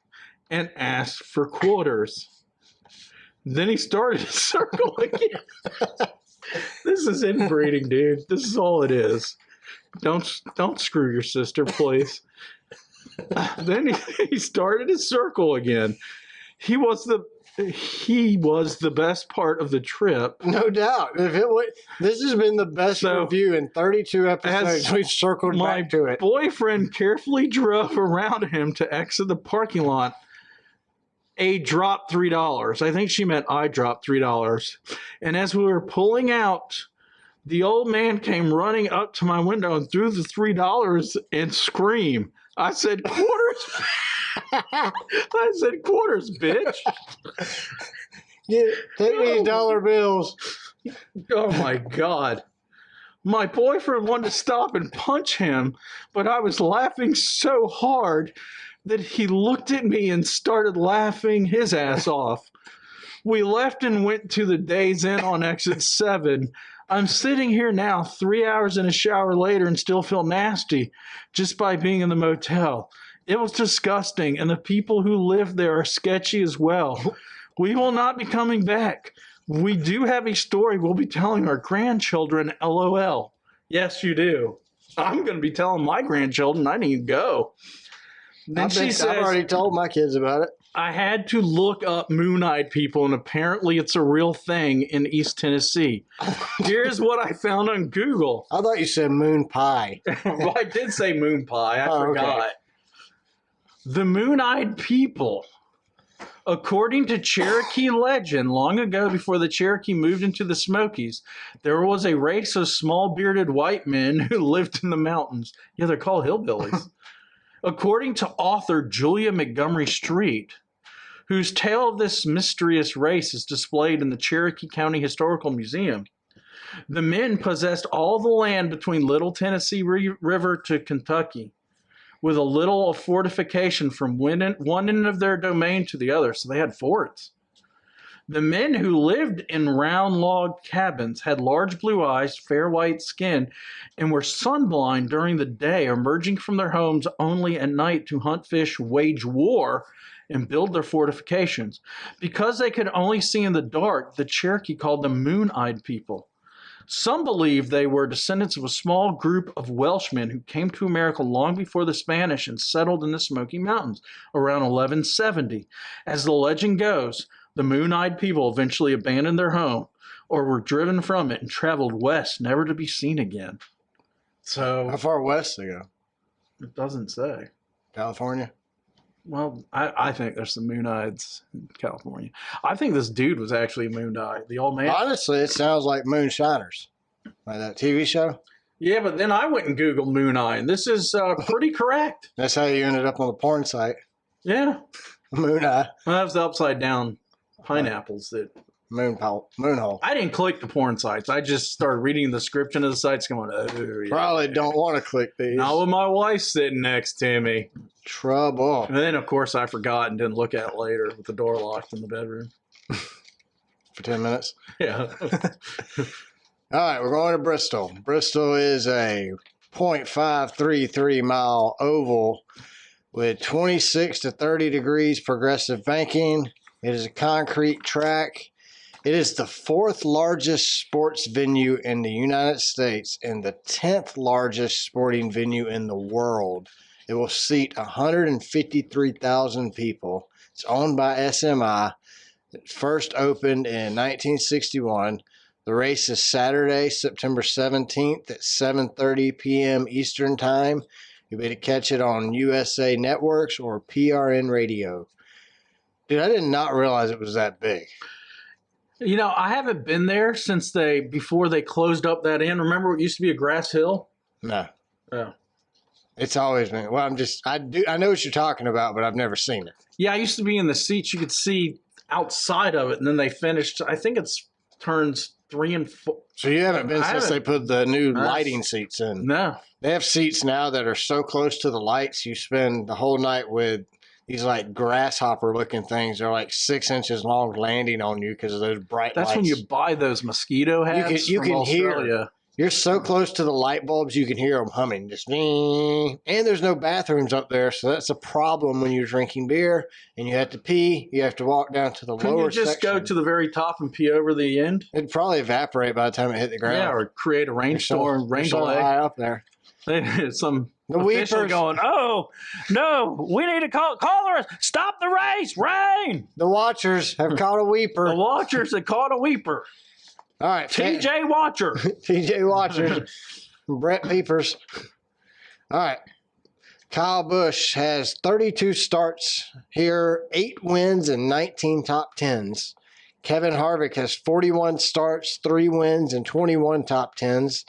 and asked for quarters. Then he started to circle again. This is inbreeding, dude. This is all it is. Don't screw your sister, please. Then he started to circle again. He was the best part of the trip. No doubt. This has been the best review in 32 episodes. We've circled back to it. My boyfriend carefully drove around him to exit the parking lot. A dropped $3. I think she meant I dropped $3. And as we were pulling out, the old man came running up to my window and threw the $3 and screamed. I said, quarters. I said, quarters, bitch. Yeah, take these dollar bills. Oh, my God. My boyfriend wanted to stop and punch him, but I was laughing so hard that he looked at me and started laughing his ass off. We left and went to the Days Inn on exit 7. I'm sitting here now 3 hours in a shower later and still feel nasty just by being in the motel. It was disgusting, and the people who live there are sketchy as well. We will not be coming back. We do have a story we'll be telling our grandchildren, LOL. Yes, you do. I'm going to be telling my grandchildren I need to go. Then she says, I've already told my kids about it. I had to look up moon-eyed people, and apparently it's a real thing in East Tennessee. Here's what I found on Google. I thought you said moon pie. Well, I did say moon pie. I forgot. Okay. The moon-eyed people. According to Cherokee legend, long ago before the Cherokee moved into the Smokies, there was a race of small bearded white men who lived in the mountains. Yeah, they're called hillbillies. According to author Julia Montgomery Street, whose tale of this mysterious race is displayed in the Cherokee County Historical Museum, the men possessed all the land between Little Tennessee River to Kentucky, with a little of fortification from one end of their domain to the other. So they had forts. The men who lived in round log cabins had large blue eyes, fair white skin, and were sunblind during the day, emerging from their homes only at night to hunt fish, wage war, and build their fortifications. Because they could only see in the dark, the Cherokee called them moon-eyed people. Some believe they were descendants of a small group of Welshmen who came to America long before the Spanish and settled in the Smoky Mountains around 1170. As the legend goes, the moon-eyed people eventually abandoned their home or were driven from it and traveled west, never to be seen again. So, How far west they go? It doesn't say. California? Well, I think there's some moon-eyeds in California. I think this dude was actually moon-eyed. The old man. Honestly, it sounds like Moonshiners. Like that TV show? Yeah, but then I went and Googled moon-eye, and this is pretty correct. That's how you ended up on the porn site. Yeah. Moon eye. Well, that was the upside-down pineapples that... Moon hole. I didn't click the porn sites. I just started reading the description of the sites going, oh, yeah. Probably don't want to click these. Not with my wife sitting next to me. Trouble. And then, of course, I forgot and didn't look at it later with the door locked in the bedroom. For 10 minutes? Yeah. All right, we're going to Bristol. Bristol is a 0.533 mile oval with 26 to 30 degrees progressive banking. It is a concrete track. It is the 4th largest sports venue in the United States and the 10th largest sporting venue in the world. It will seat 153,000 people. It's owned by SMI. It first opened in 1961. The race is Saturday, September 17th at 7:30 p.m. Eastern Time. You'll be able to catch it on USA Networks or PRN Radio. Dude, I did not realize it was that big. You know, I haven't been there since before they closed up that end. Remember it used to be a grass hill? No. Oh. It's always been. Well, I know what you're talking about, but I've never seen it. Yeah, I used to be in the seats. You could see outside of it, and then they finished. I think it's turns 3 and 4. So you haven't been since they put the new lighting seats in? No. They have seats now that are so close to the lights, you spend the whole night with these like grasshopper looking things. They're like 6 inches long landing on you because of those bright lights. That's when you buy those mosquito hats. You from can Australia. hear. You're so close to the light bulbs, you can hear them humming. Just and there's no bathrooms up there, so that's a problem when you're drinking beer and you have to pee. You have to walk down to the Couldn't lower you just section. go to the very top and pee over the end? It'd probably evaporate by the time it hit the ground. Yeah, or create a rainstorm, rain so delay. high up there. Some The official weepers. going, oh, no, we need to call the stop the race, rain. The watchers have caught a weeper. The Watchers that caught a weeper. All right, TJ Watcher. TJ Watchers, Brett Peepers. All right. Kyle Busch has 32 starts here, 8 wins and 19 top 10s. Kevin Harvick has 41 starts, 3 wins and 21 top 10s.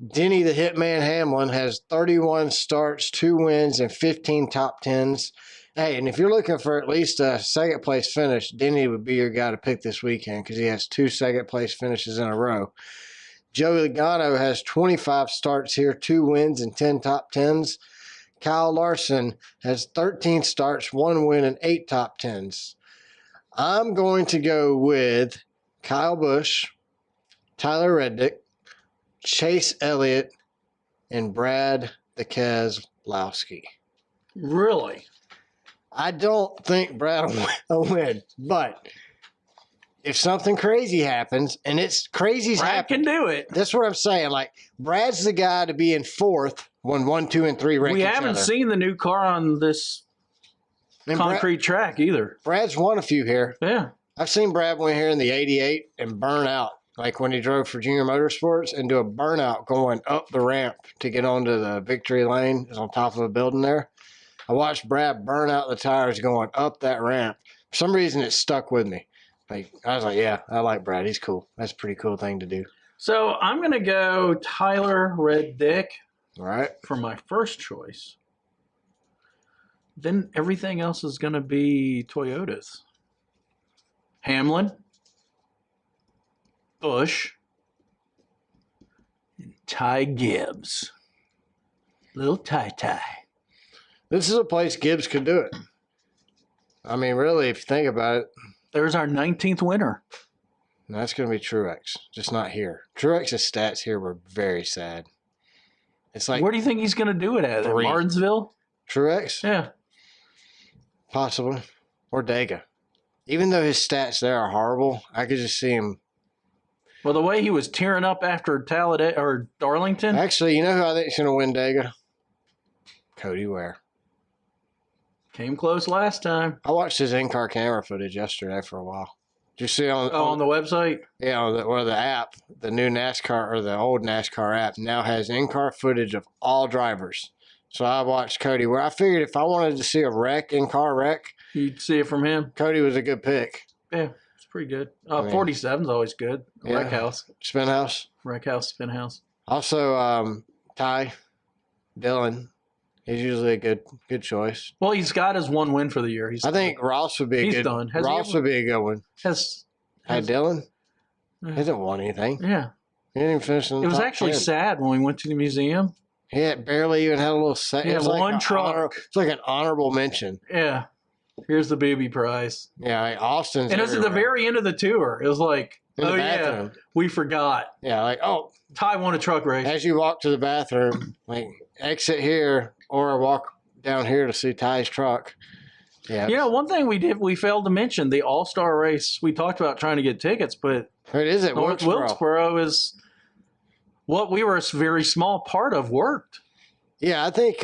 Denny the Hitman Hamlin has 31 starts, 2 wins and 15 top 10s. Hey, and if you're looking for at least a second place finish, Denny would be your guy to pick this weekend because he has 2 second place finishes in a row. Joey Logano has 25 starts here, 2 wins and 10 top 10s. Kyle Larson has 13 starts, 1 win and 8 top 10s. I'm going to go with Kyle Busch, Tyler Reddick, Chase Elliott, and Brad the Keselowski. Really? I don't think Brad will win, but if something crazy happens, and it's crazy's Brad happen. can do it. That's what I'm saying. Like, Brad's the guy to be in fourth when 1, 2, and 3 wreck We each haven't other. seen the new car on this And concrete track either. Brad's won a few here. Yeah. I've seen Brad win here in the 88 and burn out. Like when he drove for Junior Motorsports and do a burnout going up the ramp to get onto the victory lane. It's on top of a building there. I watched Brad burn out the tires going up that ramp. For some reason, it stuck with me. Like, I was like, yeah, I like Brad. He's cool. That's a pretty cool thing to do. So I'm going to go Tyler Reddick All right. for my first choice. Then everything else is going to be Toyotas. Hamlin, Busch, and Ty Gibbs. Little Ty. This is a place Gibbs could do it. I mean, really, if you think about it, There's our 19th winner. that's going to be Truex, just not here. Truex's stats here were very sad. It's like Where do you think he's going to do it at? 3. Martinsville? Truex, Yeah. possibly, or Dega. Even though his stats there are horrible, I could just see him. Well, the way he was tearing up after Talladega or Darlington. Actually, you know who I think is going to win Dega? Cody Ware. Came close last time. I watched his in-car camera footage yesterday for a while. Did you see On the website? Yeah, on the app, the new NASCAR or the old NASCAR app now has in-car footage of all drivers. So I watched Cody Ware. I figured if I wanted to see a wreck, in-car wreck, You'd see it from him. Cody was a good pick. Yeah, it's pretty good. I mean, 47's always good. yeah. Wreck house, spin house. Also, Ty Dillon. He's usually a good choice. Well, he's got his one win for the year. I think Ross would be a He's good. done. Has he Ross ever- would be a good one. has Ty Dillon Yeah. hasn't won anything. yeah. He didn't even finish in the It was top actually 10. sad when we went to the museum. He had barely even had a little set. Yeah, It was like one an truck. It's like an honorable mention. Yeah. Here's the booby prize. Yeah, like Austin's. And it was at the everywhere. very end of the tour. It was like, In the oh, yeah, bathroom. we forgot. Yeah, like, oh, Ty won a truck race. as you walk to the bathroom, like, exit here or walk down here to see Ty's truck. Yeah. You know, one thing we failed to mention, the All-Star race. We talked about trying to get tickets, but It is at North Wilkesboro is what we were a very small part of worked. Yeah, I think,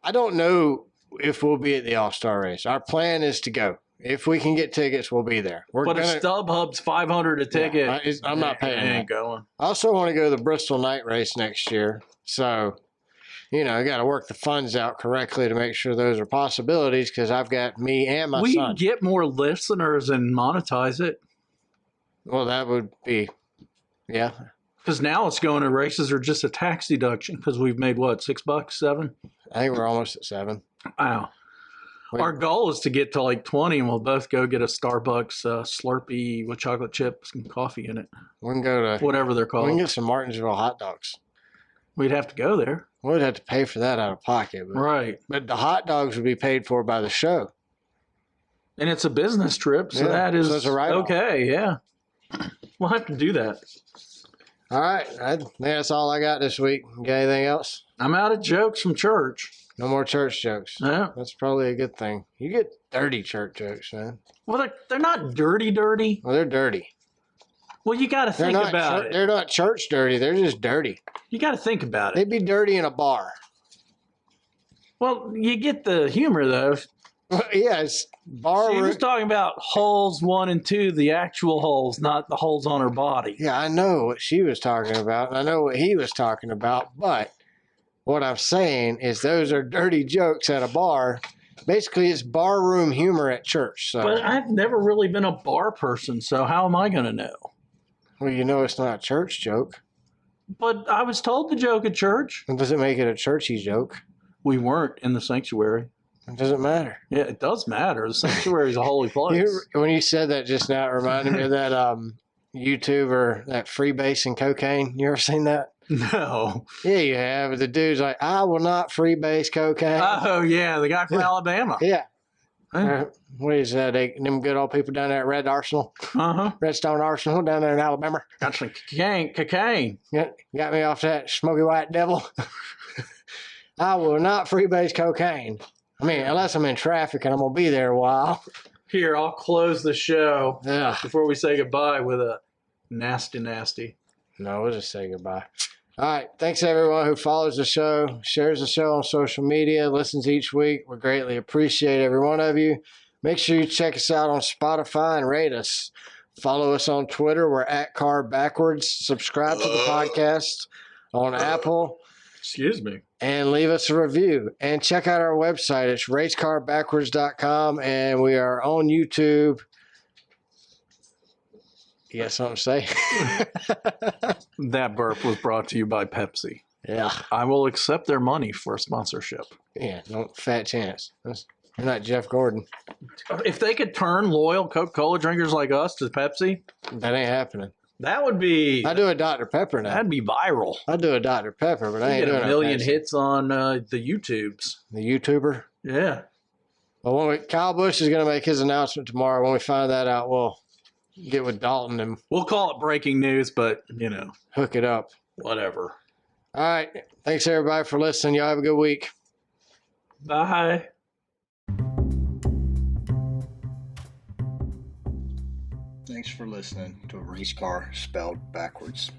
I don't know if we'll be at the All-Star race. Our plan is to go. If we can get tickets, we'll be there. But if StubHub's $500 a ticket, I'm not paying I ain't that. going. I also want to go to the Bristol night race next year. So, you know, I got to work the funds out correctly to make sure those are possibilities because I've got me and my We son. get more listeners and monetize it. Well, that would be, yeah. Because now it's going to races are just a tax deduction because we've made what, $6, $7? I think we're almost at 7. Wow. Wait. Our goal is to get to like 20 and we'll both go get a Starbucks Slurpee with chocolate chips and coffee in it. We can go to, Whatever they're we called. can get some Martinsville hot dogs. We'd have to go there. We would have to pay for that out of pocket. Right. But the hot dogs would be paid for by the show. And it's a business trip, so Yeah, that is so it's a write-off. okay, yeah. We'll have to do that. All right. I think that's all I got this week. You got anything else? I'm out of jokes from church. No more church jokes. Yeah. That's probably a good thing. You get dirty church jokes, man. Well, they're not dirty. Well, they're dirty. Well, you got to think about it. They're not church dirty. They're just dirty. You got to think about it. They'd be dirty in a bar. Well, you get the humor, though. Yeah, it's bar She room. was talking about holes 1 and 2, the actual holes, not the holes on her body. Yeah, I know what she was talking about, and I know what he was talking about, but what I'm saying is those are dirty jokes at a bar. Basically, it's bar room humor at church. So, But I've never really been a bar person, so how am I going to know? well, you know it's not a church joke. But I was told the joke at church. It doesn't make it a churchy joke. We weren't in the sanctuary. It doesn't matter. Yeah, it does matter. The sanctuary is a holy place. When you said that just now, it reminded me of that YouTuber, that freebase and cocaine. You ever seen that? No. Yeah, you have. The dude's like, I will not freebase cocaine. Oh, yeah, the guy from Alabama. Yeah. Huh? What is that? Them good old people down there at Red Arsenal, Uh-huh. Redstone Arsenal down there in Alabama. Got some cocaine. Got me off that smoky white devil. I will not freebase cocaine. I mean, unless I'm in traffic and I'm going to be there a while. Here, I'll close the show Yeah. before we say goodbye with a nasty. No, we'll just say goodbye. All right. Thanks, everyone who follows the show, shares the show on social media, listens each week. We greatly appreciate every one of you. Make sure you check us out on Spotify and rate us. Follow us on Twitter. We're at Car Backwards. Subscribe to the podcast on Apple. Excuse me. And leave us a review. And check out our website. It's racecarbackwards.com. And we are on YouTube. You got something to say? That burp was brought to you by Pepsi. Yeah. I will accept their money for sponsorship. Yeah, no fat chance. You're not Jeff Gordon. If they could turn loyal Coca-Cola drinkers like us to Pepsi, That ain't happening. that would be... I do a Dr. Pepper now. That'd be viral. I do a Dr. Pepper, but I ain't You doing get a million Pepsi. hits on the YouTubes. The YouTuber. Yeah. Well, Kyle Busch is going to make his announcement tomorrow. When we find that out, we'll get with Dalton and We'll call it breaking news, but, hook it up. whatever. All right. Thanks, everybody, for listening. Y'all have a good week. Bye. Thanks for listening to a race car spelled backwards.